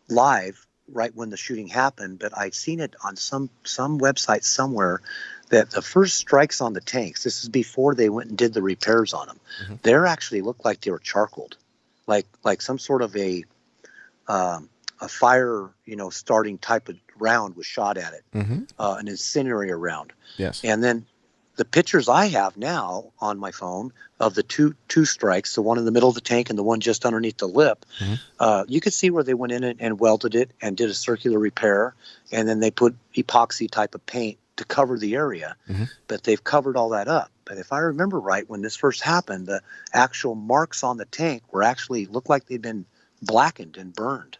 S2: live right when the shooting happened, but I'd seen it on some website somewhere that the first strikes on the tanks. This is before they went and did the repairs on them. They actually looked like they were charcoaled, like some sort of a fire, starting type of round was shot at it, an incendiary round.
S1: Yes.
S2: And then the pictures I have now on my phone of the two strikes, the one in the middle of the tank and the one just underneath the lip, you could see where they went in and welded it and did a circular repair, and then they put epoxy type of paint to cover the area. But they've covered all that up. But if I remember right, when this first happened, the actual marks on the tank looked like they'd been blackened and burned.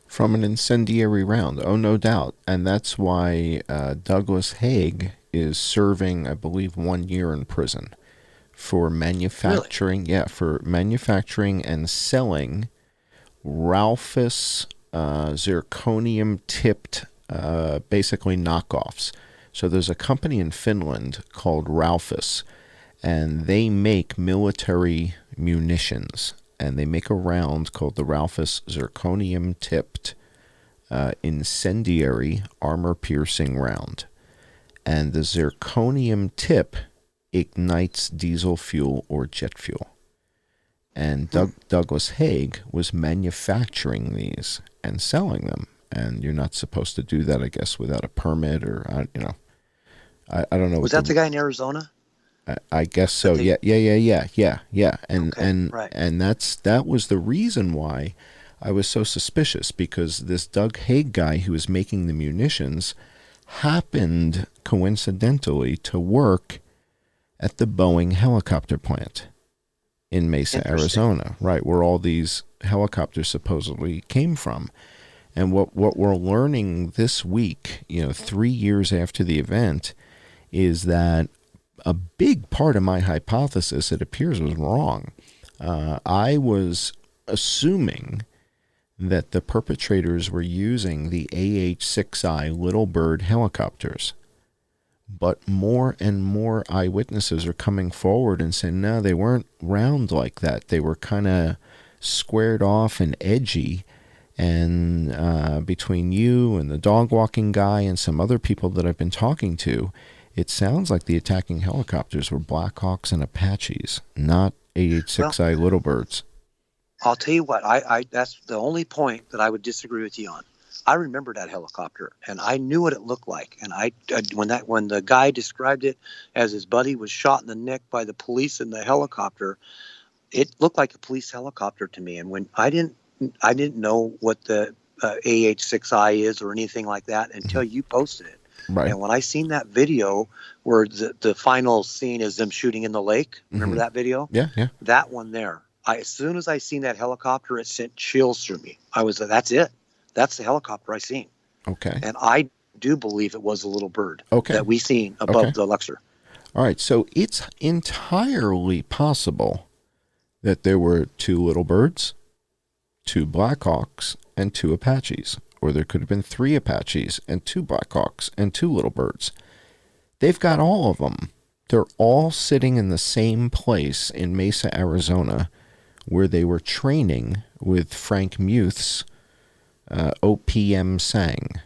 S1: From an incendiary round, oh, no doubt. And that's why Douglas Haig is serving, I believe, 1 year in prison for manufacturing.
S2: Really?
S1: Yeah, for manufacturing and selling Raufoss zirconium-tipped, basically knockoffs. So there's a company in Finland called Raufoss, and they make military munitions. And they make a round called the Raufoss zirconium-tipped incendiary armor-piercing round. And the zirconium tip ignites diesel fuel or jet fuel. And Douglas Haig was manufacturing these and selling them. And you're not supposed to do that, I guess, without a permit or, I don't know.
S2: Was that the guy in Arizona?
S1: I guess so. Yeah. And
S2: right.
S1: that was the reason why I was so suspicious because this Doug Haig guy who was making the munitions happened coincidentally to work at the Boeing helicopter plant in Mesa, Arizona, right, where all these helicopters supposedly came from. And what we're learning this week, 3 years after the event, is that a big part of my hypothesis, it appears, was wrong. I was assuming that the perpetrators were using the AH-6I Little Bird helicopters. But more and more eyewitnesses are coming forward and saying, no, they weren't round like that. They were kind of squared off and edgy. And between you and the dog walking guy and some other people that I've been talking to, it sounds like the attacking helicopters were Blackhawks and Apaches, not AH-6I Little Birds.
S2: I'll tell you what, I that's the only point that I would disagree with you on. I remember that helicopter, and I knew what it looked like. And when the guy described it as his buddy was shot in the neck by the police in the helicopter, it looked like a police helicopter to me. And when I didn't know what the AH-6I is or anything like that until you posted it.
S1: Right.
S2: And when I seen that video where the final scene is them shooting in the lake, remember that video?
S1: Yeah.
S2: That one there. As soon as I seen that helicopter, it sent chills through me. I was like, that's it. That's the helicopter I seen.
S1: Okay.
S2: And I do believe it was a little bird that we seen above the Luxor.
S1: All right. So it's entirely possible that there were 2 little birds, 2 Blackhawks, and 2 Apaches. Or there could have been 3 Apaches and 2 Blackhawks and 2 little birds. They've got all of them. They're all sitting in the same place in Mesa, Arizona, where they were training with Frank Muth's OPM SANG,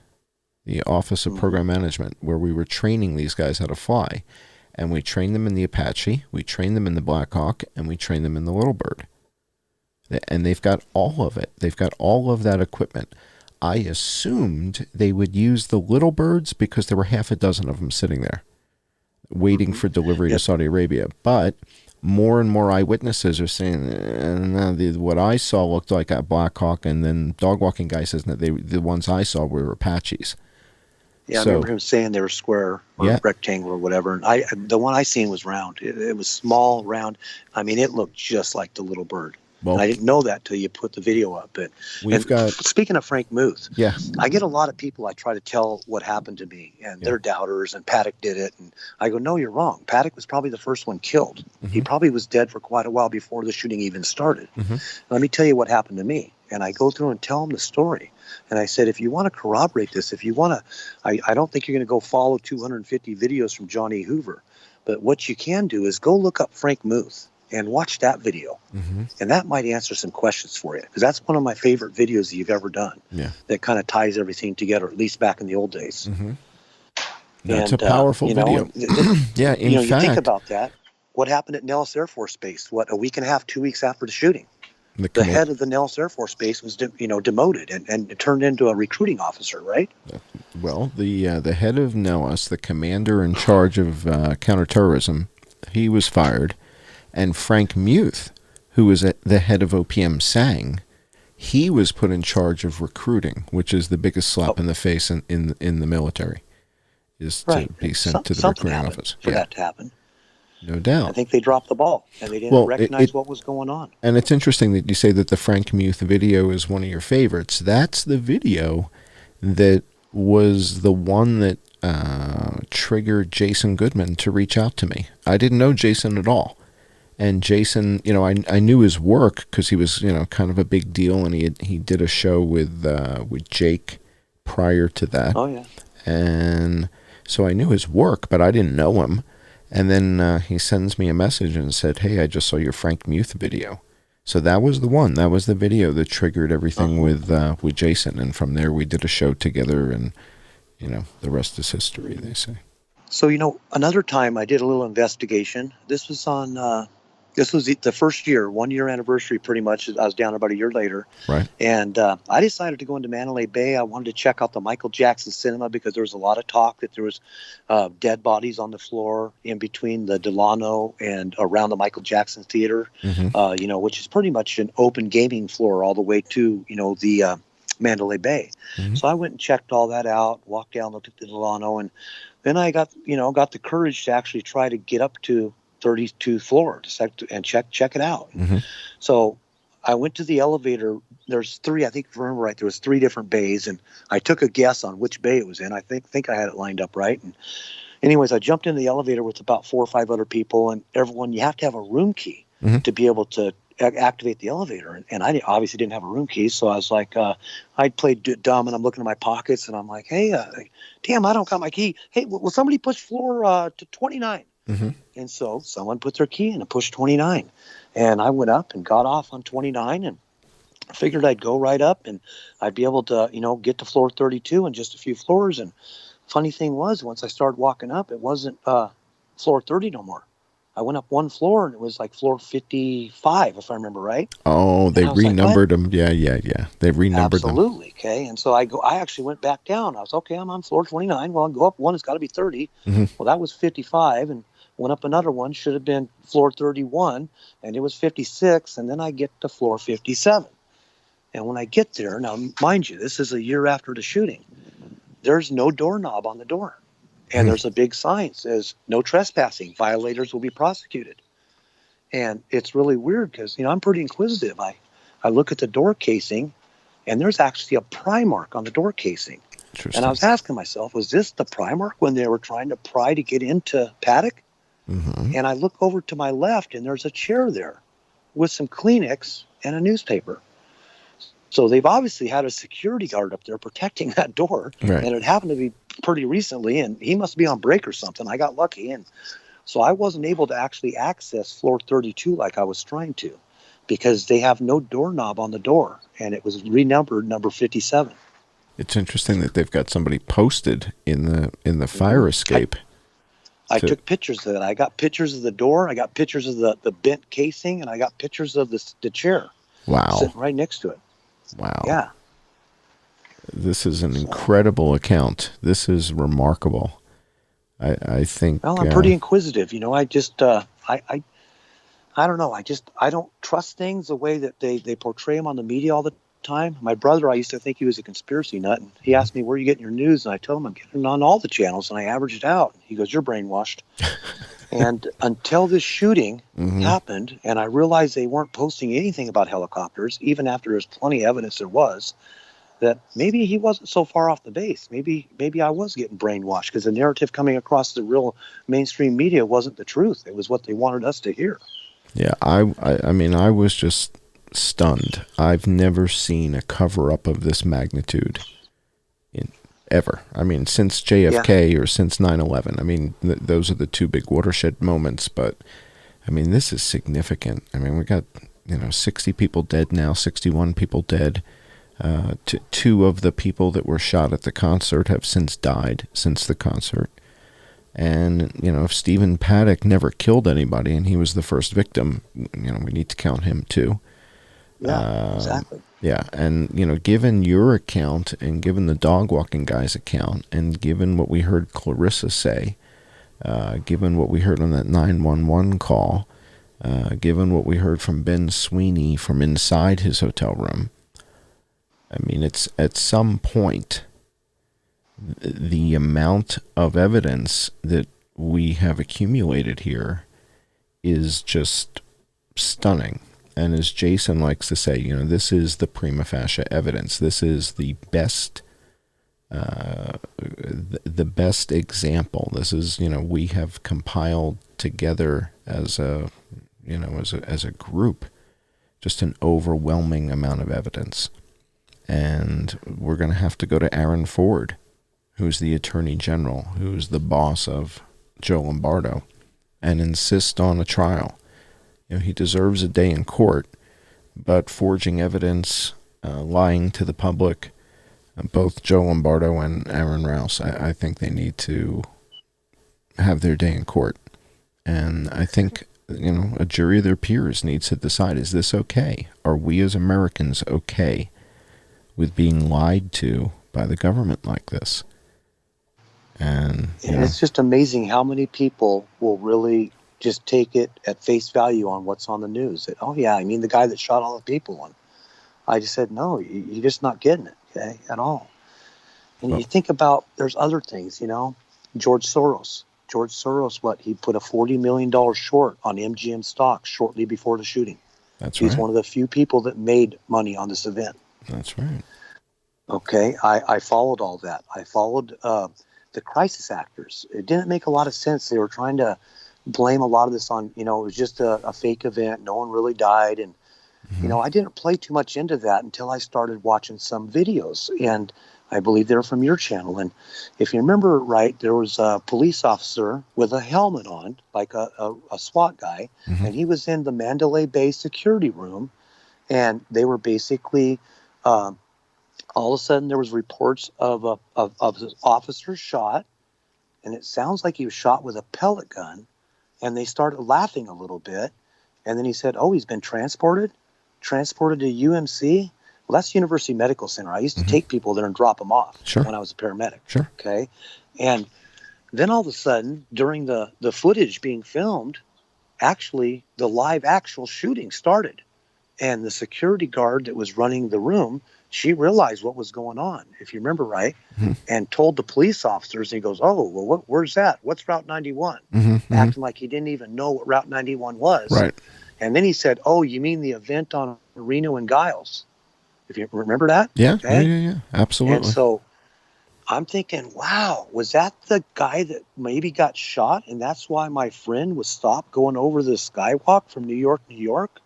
S1: the Office of Program Management, where we were training these guys how to fly. And we trained them in the Apache, we trained them in the Blackhawk, and we trained them in the Little Bird. And they've got all of it. They've got all of that equipment. I assumed they would use the Little Birds because there were half a dozen of them sitting there waiting for delivery to Saudi Arabia. But more and more eyewitnesses are saying, what I saw looked like a Black Hawk, and then dog walking guy says that the ones I saw were Apaches.
S2: Yeah, I remember him saying they were square or rectangle or whatever. And the one I seen was round. It was small, round. I mean, it looked just like the little bird. Well, and I didn't know that till you put the video up. But speaking of Frank Muth, I get a lot of people I try to tell what happened to me, and they're doubters, and Paddock did it. And I go, no, you're wrong. Paddock was probably the first one killed. Mm-hmm. He probably was dead for quite a while before the shooting even started. Mm-hmm. Let me tell you what happened to me. And I go through and tell them the story. And I said, if you want to corroborate this, if you want to, I don't think you're going to go follow 250 videos from Johnny Hoover. But what you can do is go look up Frank Muth and watch that video. Mm-hmm. And that might answer some questions for you. Because that's one of my favorite videos that you've ever done. Yeah. That kind of ties everything together, at least back in the old days.
S1: Mm-hmm. That's a powerful video. Yeah, in fact.
S2: You think about that. What happened at Nellis Air Force Base, a week and a half, 2 weeks after the shooting? The head of the Nellis Air Force Base was, demoted and turned into a recruiting officer, right?
S1: Well, the head of Nellis, the commander in charge of counterterrorism, he was fired. And Frank Muth, who was the head of OPM SANG, he was put in charge of recruiting, which is the biggest slap in the face in the military, is to be sent to the recruiting office.
S2: For that to happen.
S1: No doubt.
S2: I think they dropped the ball, and they didn't recognize what was going on.
S1: And it's interesting that you say that the Frank Muth video is one of your favorites. That's the video that was the one that triggered Jason Goodman to reach out to me. I didn't know Jason at all. And Jason, I knew his work because he was, kind of a big deal, and he did a show with Jake prior to that. Oh, yeah. And so I knew his work, but I didn't know him. And then he sends me a message and said, hey, I just saw your Frank Muth video. So that was the one. That was the video that triggered everything with Jason. And from there, we did a show together, and, the rest is history, they say.
S2: So, another time I did a little investigation. This was on This was the first year, 1 year anniversary, pretty much. I was down about a year later.
S1: Right.
S2: And I decided to go into Mandalay Bay. I wanted to check out the Michael Jackson cinema because there was a lot of talk that there was dead bodies on the floor in between the Delano and around the Michael Jackson Theater, which is pretty much an open gaming floor all the way to, the Mandalay Bay.
S1: Mm-hmm.
S2: So I went and checked all that out, walked down, looked at the Delano, and then I got the courage to actually try to get up to 32th floor and check it out.
S1: Mm-hmm.
S2: So I went to the elevator. There's three, I think if I remember right, there was three different bays, and I took a guess on which bay it was in. I think I had it lined up right. And anyways, I jumped in the elevator with about 4 or 5 other people, and everyone, you have to have a room key to be able to activate the elevator. And I obviously didn't have a room key, so I was like, I'd played dumb, and I'm looking in my pockets, and I'm like, hey, damn, I don't got my key. Hey, will somebody push floor to 29?
S1: Mm-hmm.
S2: And so someone put their key in and pushed 29. And I went up and got off on 29 and figured I'd go right up and I'd be able to, get to floor 32 in just a few floors. And funny thing was, once I started walking up, it wasn't floor 30 no more. I went up one floor and it was like floor 55, if I remember right.
S1: Oh, they renumbered them. Yeah. They renumbered them.
S2: Absolutely. Okay. And so I actually went back down. I was, okay, I'm on floor 29. Well, I'll go up one. It's got to be 30.
S1: Mm-hmm.
S2: Well, that was 55. And went up another one, should have been floor 31, and it was 56, and then I get to floor 57. And when I get there, now, mind you, this is a year after the shooting, there's no doorknob on the door. And there's a big sign that says, no trespassing, violators will be prosecuted. And it's really weird because, I'm pretty inquisitive. I look at the door casing, and there's actually a pry mark on the door casing. And I was asking myself, was this the pry mark when they were trying to pry to get into Paddock?
S1: Mm-hmm.
S2: And I look over to my left, and there's a chair there with some Kleenex and a newspaper. So they've obviously had a security guard up there protecting that door.
S1: Right.
S2: And it happened to be pretty recently, and he must be on break or something. I got lucky. And so I wasn't able to actually access floor 32 like I was trying to because they have no doorknob on the door, and it was renumbered number 57.
S1: It's interesting that they've got somebody posted in the fire escape.
S2: I took pictures of that. I got pictures of the door. I got pictures of the bent casing, and I got pictures of the chair.
S1: Wow.
S2: Sitting right next to it.
S1: Wow.
S2: Yeah.
S1: This is an incredible account. This is remarkable. I think.
S2: Well, I'm pretty inquisitive. I just, I don't know. I don't trust things the way that they portray them on the media all the time. My brother, I used to think he was a conspiracy nut, and he asked me, where are you getting your news? And I told him I'm getting on all the channels, and I averaged it out. He goes, you're brainwashed. And until this shooting happened, and I realized they weren't posting anything about helicopters, even after there's plenty of evidence there was, that maybe he wasn't so far off the base. Maybe I was getting brainwashed because the narrative coming across the real mainstream media wasn't the truth. It was what they wanted us to hear.
S1: Yeah, I mean, I was just stunned. I've never seen a cover-up of this magnitude ever. I mean, since JFK or since 9/11. I mean, those are the two big watershed moments, but I mean, this is significant. I mean, we got, 60 people dead now, 61 people dead. Two of the people that were shot at the concert have since died since the concert. And, if Stephen Paddock never killed anybody and he was the first victim, we need to count him too.
S2: Yeah, exactly.
S1: Yeah, and, given your account and given the dog walking guy's account and given what we heard Clarissa say, given what we heard on that 911 call, given what we heard from Ben Sweeney from inside his hotel room, I mean, it's at some point, the amount of evidence that we have accumulated here is just stunning. And as Jason likes to say, this is the prima facie evidence. This is the best, the best example. This is, we have compiled together as a, as a group, just an overwhelming amount of evidence. And we're going to have to go to Aaron Ford, who's the Attorney General, who's the boss of Joe Lombardo, and insist on a trial. He deserves a day in court, but forging evidence, lying to the public, both Joe Lombardo and Aaron Rouse, I think they need to have their day in court. And I think a jury of their peers needs to decide, is this okay? Are we as Americans okay with being lied to by the government like this? And
S2: it's just amazing how many people will really just take it at face value on what's on the news. That, oh yeah, I mean the guy that shot all the people. And I just said, no, you're just not getting it, okay, at all. And you think about, there's other things, George Soros, he put a $40 million short on MGM stock shortly before the shooting. He's one of the few people that made money on this event.
S1: That's right.
S2: Okay, I followed all that. I followed the crisis actors. It didn't make a lot of sense. They were trying to blame a lot of this on, it was just a fake event. No one really died. And, I didn't play too much into that until I started watching some videos. And I believe they're from your channel. And if you remember right, there was a police officer with a helmet on, like a SWAT guy, and he was in the Mandalay Bay security room. And they were basically, all of a sudden there was reports of an officer shot, and it sounds like he was shot with a pellet gun. And they started laughing a little bit. And then he said, oh, he's been transported to UMC. Well, that's University Medical Center. I used to take people there and drop them off when I was a paramedic.
S1: Sure.
S2: Okay. And then all of a sudden, during the footage being filmed, actually the live actual shooting started. And the security guard that was running the room, she realized what was going on, if you remember right, and told the police officers. And he goes, oh, well, where's that? What's Route 91? Acting like he didn't even know what Route 91 was.
S1: Right.
S2: And then he said, oh, you mean the event on Reno and Giles? If you remember that?
S1: Yeah,
S2: okay?
S1: yeah, absolutely.
S2: And so I'm thinking, wow, was that the guy that maybe got shot? And that's why my friend was stopped going over the skywalk from New York?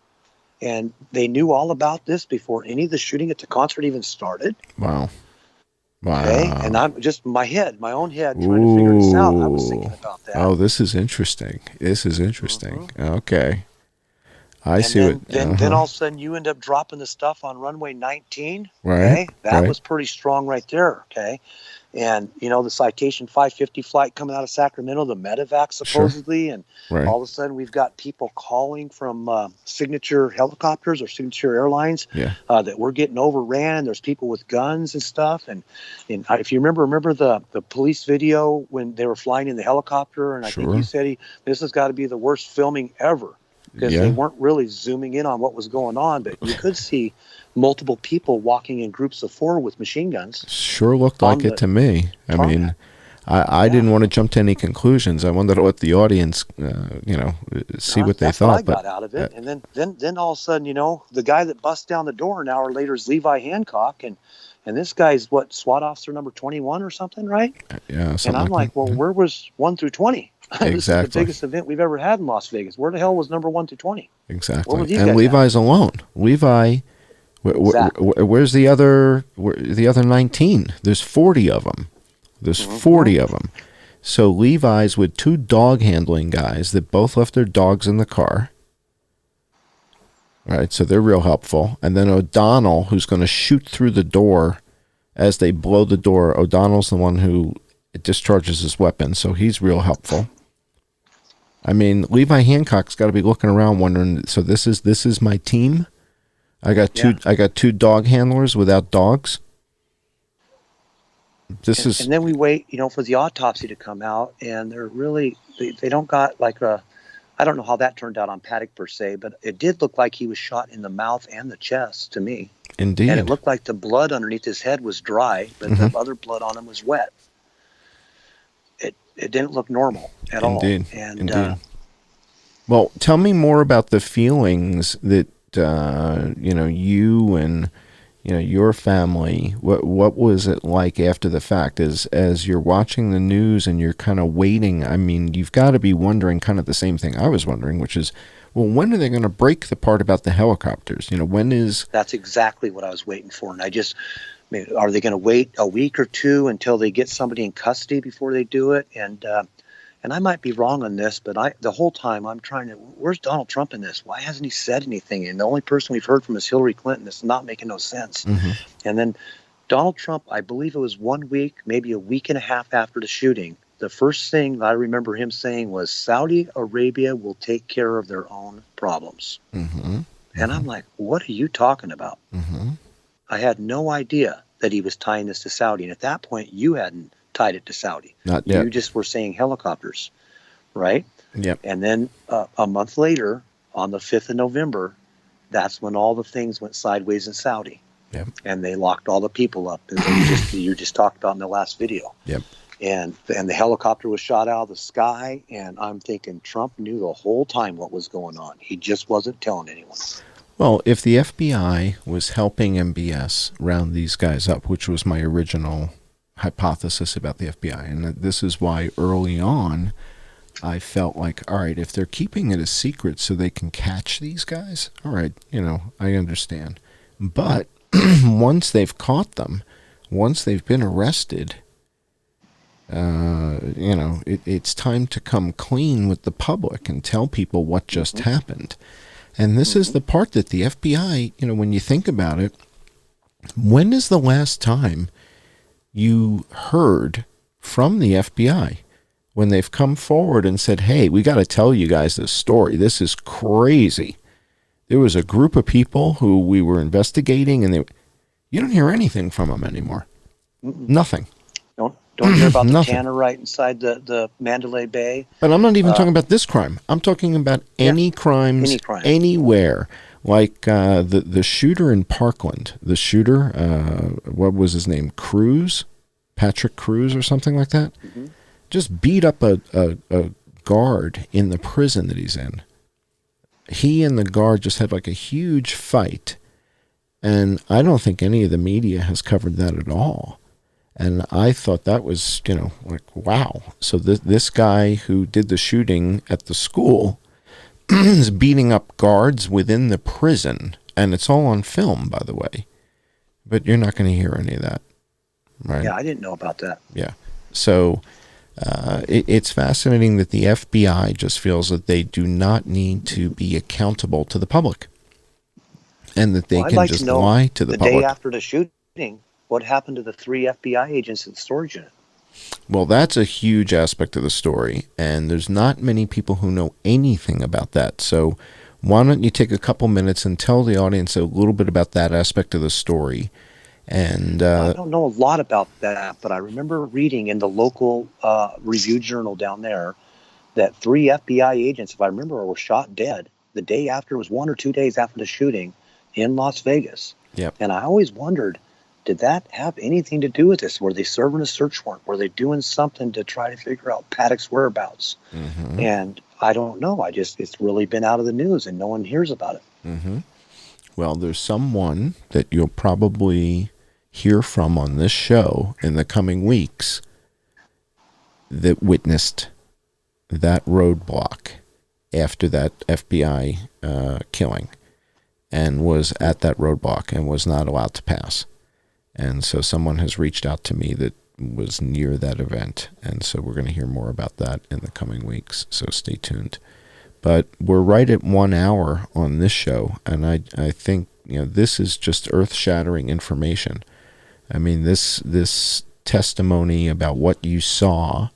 S2: And they knew all about this before any of the shooting at the concert even started?
S1: Wow.
S2: Okay, and I'm just my own head, trying to figure this out. I was thinking about that.
S1: Oh, this is interesting. Okay. I see it.
S2: Then all of a sudden you end up dropping the stuff on runway 19.
S1: Right.
S2: Okay? That was pretty strong right there. Okay. And, the Citation 550 flight coming out of Sacramento, the medevac supposedly. And all of a sudden we've got people calling from Signature Helicopters or Signature Airlines that we're getting overran. There's people with guns and stuff. And if you remember the police video when they were flying in the helicopter. And I think you said this has got to be the worst filming ever. Because they weren't really zooming in on what was going on, but you could see multiple people walking in groups of 4 with machine guns.
S1: Sure looked like it to me. I mean, I didn't want to jump to any conclusions. I wanted to let the audience, see what they thought.
S2: What I got out of it. And then all of a sudden, the guy that busts down the door an hour later is Levi Hancock, and this guy's SWAT officer number 21 or something, right?
S1: Yeah.
S2: And I'm like, well, where was 1 through 20?
S1: Exactly.
S2: This is the biggest event we've ever had in Las Vegas. Where the hell was number 1 through 20?
S1: Exactly. And Levi's alone. Levi, where's the other 19? There's 40 of them. There's 40 of them. So Levi's with 2 dog handling guys that both left their dogs in the car. Right, so they're real helpful. And then O'Donnell, who's going to shoot through the door as they blow the door. O'Donnell's the one who discharges his weapon, so he's real helpful. I mean, Levi Hancock's got to be looking around wondering, so this is my team? I got two dog handlers without dogs. And
S2: then we wait, for the autopsy to come out, and they're really they don't got like I don't know how that turned out on Paddock per se, but it did look like he was shot in the mouth and the chest to me.
S1: Indeed.
S2: And it looked like the blood underneath his head was dry, but the other blood on him was wet. It didn't look normal at all.
S1: Indeed. Well, tell me more about the feelings that you and your family. What was it like after the fact? As you're watching the news and you're kind of waiting. I mean, you've got to be wondering kind of the same thing I was wondering, which is, well, when are they going to break the part about the helicopters? When is?
S2: That's exactly what I was waiting for, and are they going to wait a week or two until they get somebody in custody before they do it? And I might be wrong on this, but the whole time I'm trying to, where's Donald Trump in this? Why hasn't he said anything? And the only person we've heard from is Hillary Clinton. It's not making no sense. And then Donald Trump, I believe it was 1 week, maybe a week and a half after the shooting, the first thing I remember him saying was, Saudi Arabia will take care of their own problems.
S1: Mm-hmm.
S2: And I'm like, what are you talking about?
S1: Mm-hmm.
S2: I had no idea that he was tying this to Saudi. And at that point, you hadn't tied it to Saudi.
S1: Not yet.
S2: You just were saying helicopters, right?
S1: Yep.
S2: And then a month later, on the 5th of November, that's when all the things went sideways in Saudi.
S1: Yep.
S2: And they locked all the people up, as you just talked about in the last video.
S1: Yep.
S2: And the helicopter was shot out of the sky, and I'm thinking Trump knew the whole time what was going on. He just wasn't telling anyone.
S1: Well, if the FBI was helping MBS round these guys up, which was my original hypothesis about the FBI, and this is why early on I felt like, all right, if they're keeping it a secret so they can catch these guys, all right, I understand. But once they've caught them, once they've been arrested, it's time to come clean with the public and tell people what just happened. And this is the part that the FBI, when you think about it, when is the last time you heard from the FBI when they've come forward and said, hey, we got to tell you guys this story. This is crazy. There was a group of people who we were investigating, and you don't hear anything from them anymore. Nothing.
S2: Don't hear about the tannerite inside the Mandalay Bay.
S1: But I'm not even talking about this crime. I'm talking about any crimes anywhere. Like the shooter in Parkland. The shooter, what was his name? Cruz? Patrick Cruz or something like that? Mm-hmm. Just beat up a guard in the prison that he's in. He and the guard just had like a huge fight. And I don't think any of the media has covered that at all. And I thought that was, like, wow. So this guy who did the shooting at the school is beating up guards within the prison. And it's all on film, by the way. But you're not going to hear any of that, right?
S2: Yeah, I didn't know about that.
S1: Yeah. So it's fascinating that the FBI just feels that they do not need to be accountable to the public. And that they can just lie to the public.
S2: The day after the shooting, what happened to the 3 FBI agents in the storage unit?
S1: Well, that's a huge aspect of the story, and there's not many people who know anything about that. So why don't you take a couple minutes and tell the audience a little bit about that aspect of the story? And
S2: I don't know a lot about that, but I remember reading in the local Review Journal down there that 3 FBI agents, if I remember, were shot dead the day after. It was 1 or 2 days after the shooting in Las Vegas.
S1: Yep.
S2: And I always wondered, did that have anything to do with this? Were they serving a search warrant? Were they doing something to try to figure out Paddock's whereabouts? Mm-hmm. And I don't know. It's really been out of the news and no one hears about it.
S1: Mm-hmm. Well, there's someone that you'll probably hear from on this show in the coming weeks that witnessed that roadblock after that FBI killing and was at that roadblock and was not allowed to pass. And so someone has reached out to me that was near that event. And so we're going to hear more about that in the coming weeks. So stay tuned. But we're right at 1 hour on this show. And I think, this is just earth-shattering information. I mean, this testimony about what you saw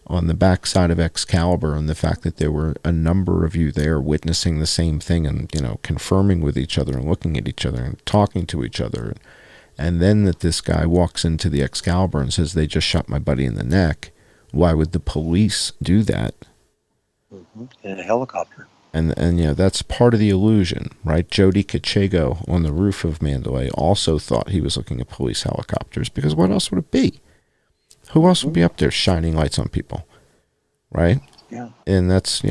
S1: on the backside of Excalibur and the fact that there were a number of you there witnessing the same thing and, confirming with each other and looking at each other and talking to each other. And then that this guy walks into the Excalibur and says, they just shot my buddy in the neck. Why would the police do that?
S2: Mm-hmm. In a helicopter.
S1: And that's part of the illusion, right? Jody Cachego on the roof of Mandalay also thought he was looking at police helicopters because what else would it be? Who else would be up there shining lights on people, right?
S2: Yeah.
S1: And that's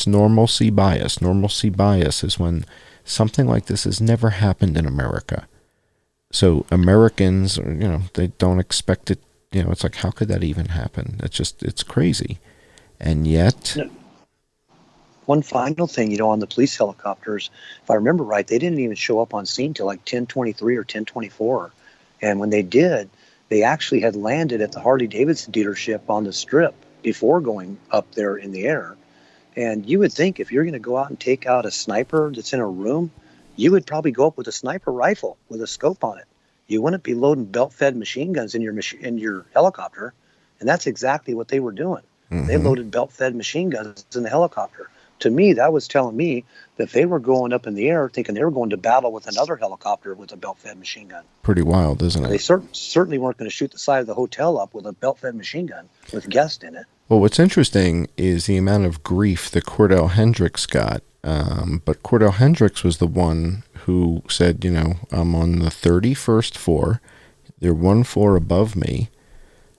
S1: normalcy bias. Normalcy bias is when something like this has never happened in America. So Americans, they don't expect it. It's like, how could that even happen? It's crazy. And yet...
S2: One final thing, on the police helicopters, if I remember right, they didn't even show up on scene till like 10:23 or 10:24. And when they did, they actually had landed at the Harley-Davidson dealership on the Strip before going up there in the air. And you would think if you're going to go out and take out a sniper that's in a room, you would probably go up with a sniper rifle with a scope on it. You wouldn't be loading belt-fed machine guns in your helicopter And that's exactly what they were doing.
S1: Mm-hmm.
S2: They loaded belt-fed machine guns in the helicopter. To me, that was telling me that they were going up in the air thinking they were going to battle with another helicopter with a belt-fed machine gun.
S1: Pretty wild, isn't it?
S2: They certainly weren't going to shoot the side of the hotel up with a belt-fed machine gun with guests in it.
S1: Well, what's interesting is the amount of grief that Cordell Hendricks got. But Cordell Hendricks was the one who said, I'm on the 31st floor. They're one floor above me.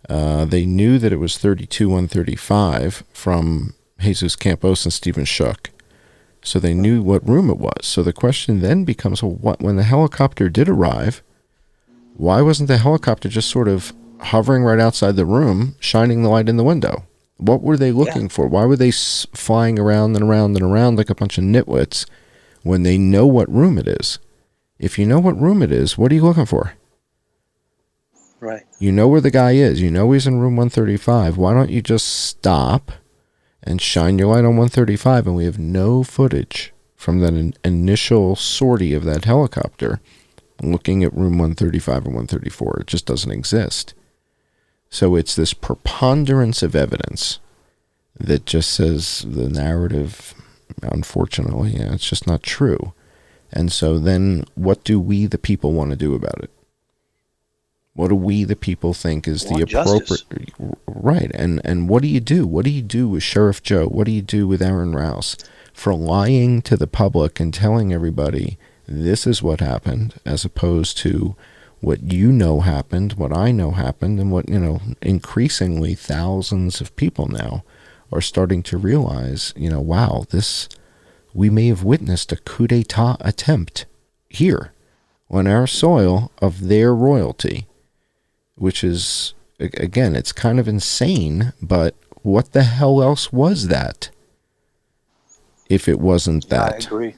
S1: They knew that it was 32-135 from Jesus Campos and Stephen Shook. So they knew what room it was. So the question then becomes, when the helicopter did arrive, why wasn't the helicopter just sort of hovering right outside the room, shining the light in the window? What were they looking for? Why were they flying around and around and around like a bunch of nitwits when they know what room it is? If you know what room it is, what are you looking for?
S2: Right.
S1: You know where the guy is. You know he's in room 135. Why don't you just stop and shine your light on 135? And we have no footage from that initial sortie of that helicopter looking at room 135 or 134. It just doesn't exist. So it's this preponderance of evidence that just says the narrative, unfortunately, it's just not true. And so then what do we, the people, want to do about it? What do we, the people, think is the appropriate...
S2: Justice.
S1: Right. And what do you do? What do you do with Sheriff Joe? What do you do with Aaron Rouse for lying to the public and telling everybody this is what happened, as opposed to what happened, what I know happened, and what, increasingly thousands of people now are starting to realize, wow, we may have witnessed a coup d'etat attempt here on our soil of their royalty, which is, again, it's kind of insane, but what the hell else was that if it wasn't that?
S2: I agree.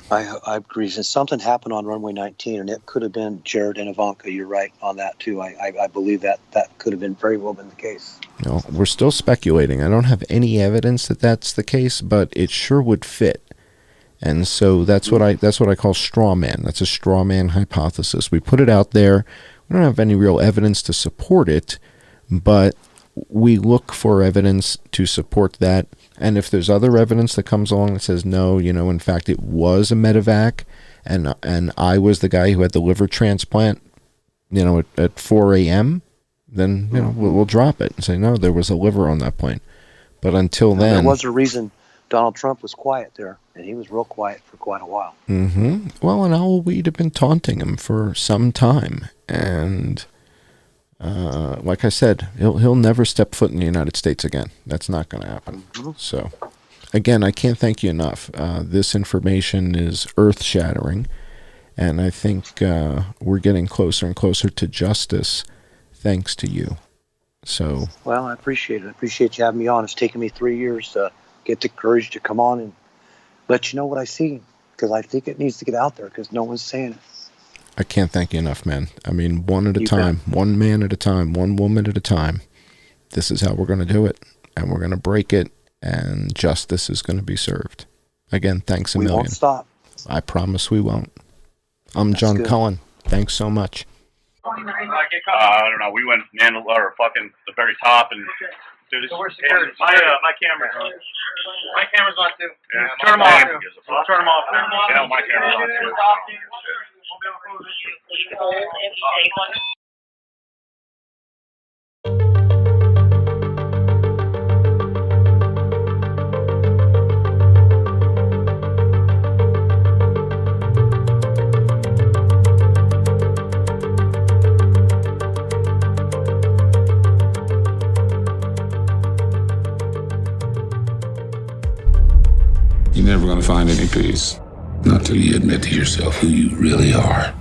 S1: I
S2: agree. Since something happened on runway 19, and it could have been Jared and Ivanka. You're right on that too. I believe that could have been very well been the case.
S1: We're still speculating. I don't have any evidence that that's the case, but it sure would fit. And so that's what I call straw man. That's a straw man hypothesis. We put it out there. We don't have any real evidence to support it, but we look for evidence to support that. And if there's other evidence that comes along that says, no, in fact, it was a medevac, and I was the guy who had the liver transplant, at 4 a.m., then, we'll drop it and say, no, there was a liver on that point. But until then...
S2: There was a reason Donald Trump was quiet there, and he was real quiet for quite a while.
S1: Mm-hmm. Well, and we'd have been taunting him for some time. And... like I said, he'll never step foot in the United States again. That's not going to happen. Mm-hmm. So, again, I can't thank you enough. This information is earth-shattering, and I think we're getting closer and closer to justice thanks to you. So,
S2: well, I appreciate it. I appreciate you having me on. It's taken me 3 years to get the courage to come on and let you know what I see, because I think it needs to get out there because no one's saying it.
S1: I can't thank you enough, man. I mean, one at a time, one man at a time, one woman at a time. This is how we're going to do it, and we're going to break it, and justice is going to be served. Again, thanks a million.
S2: We won't stop.
S1: I promise we won't. I'm John Cullen. Thanks so much.
S3: I don't know. We went fucking the very top and. Dude, this my camera's on. My camera's on too. Yeah, turn them off. Turn them off. Yeah, my camera's on too.
S4: You're never going to find any peace. Not till you admit to yourself who you really are.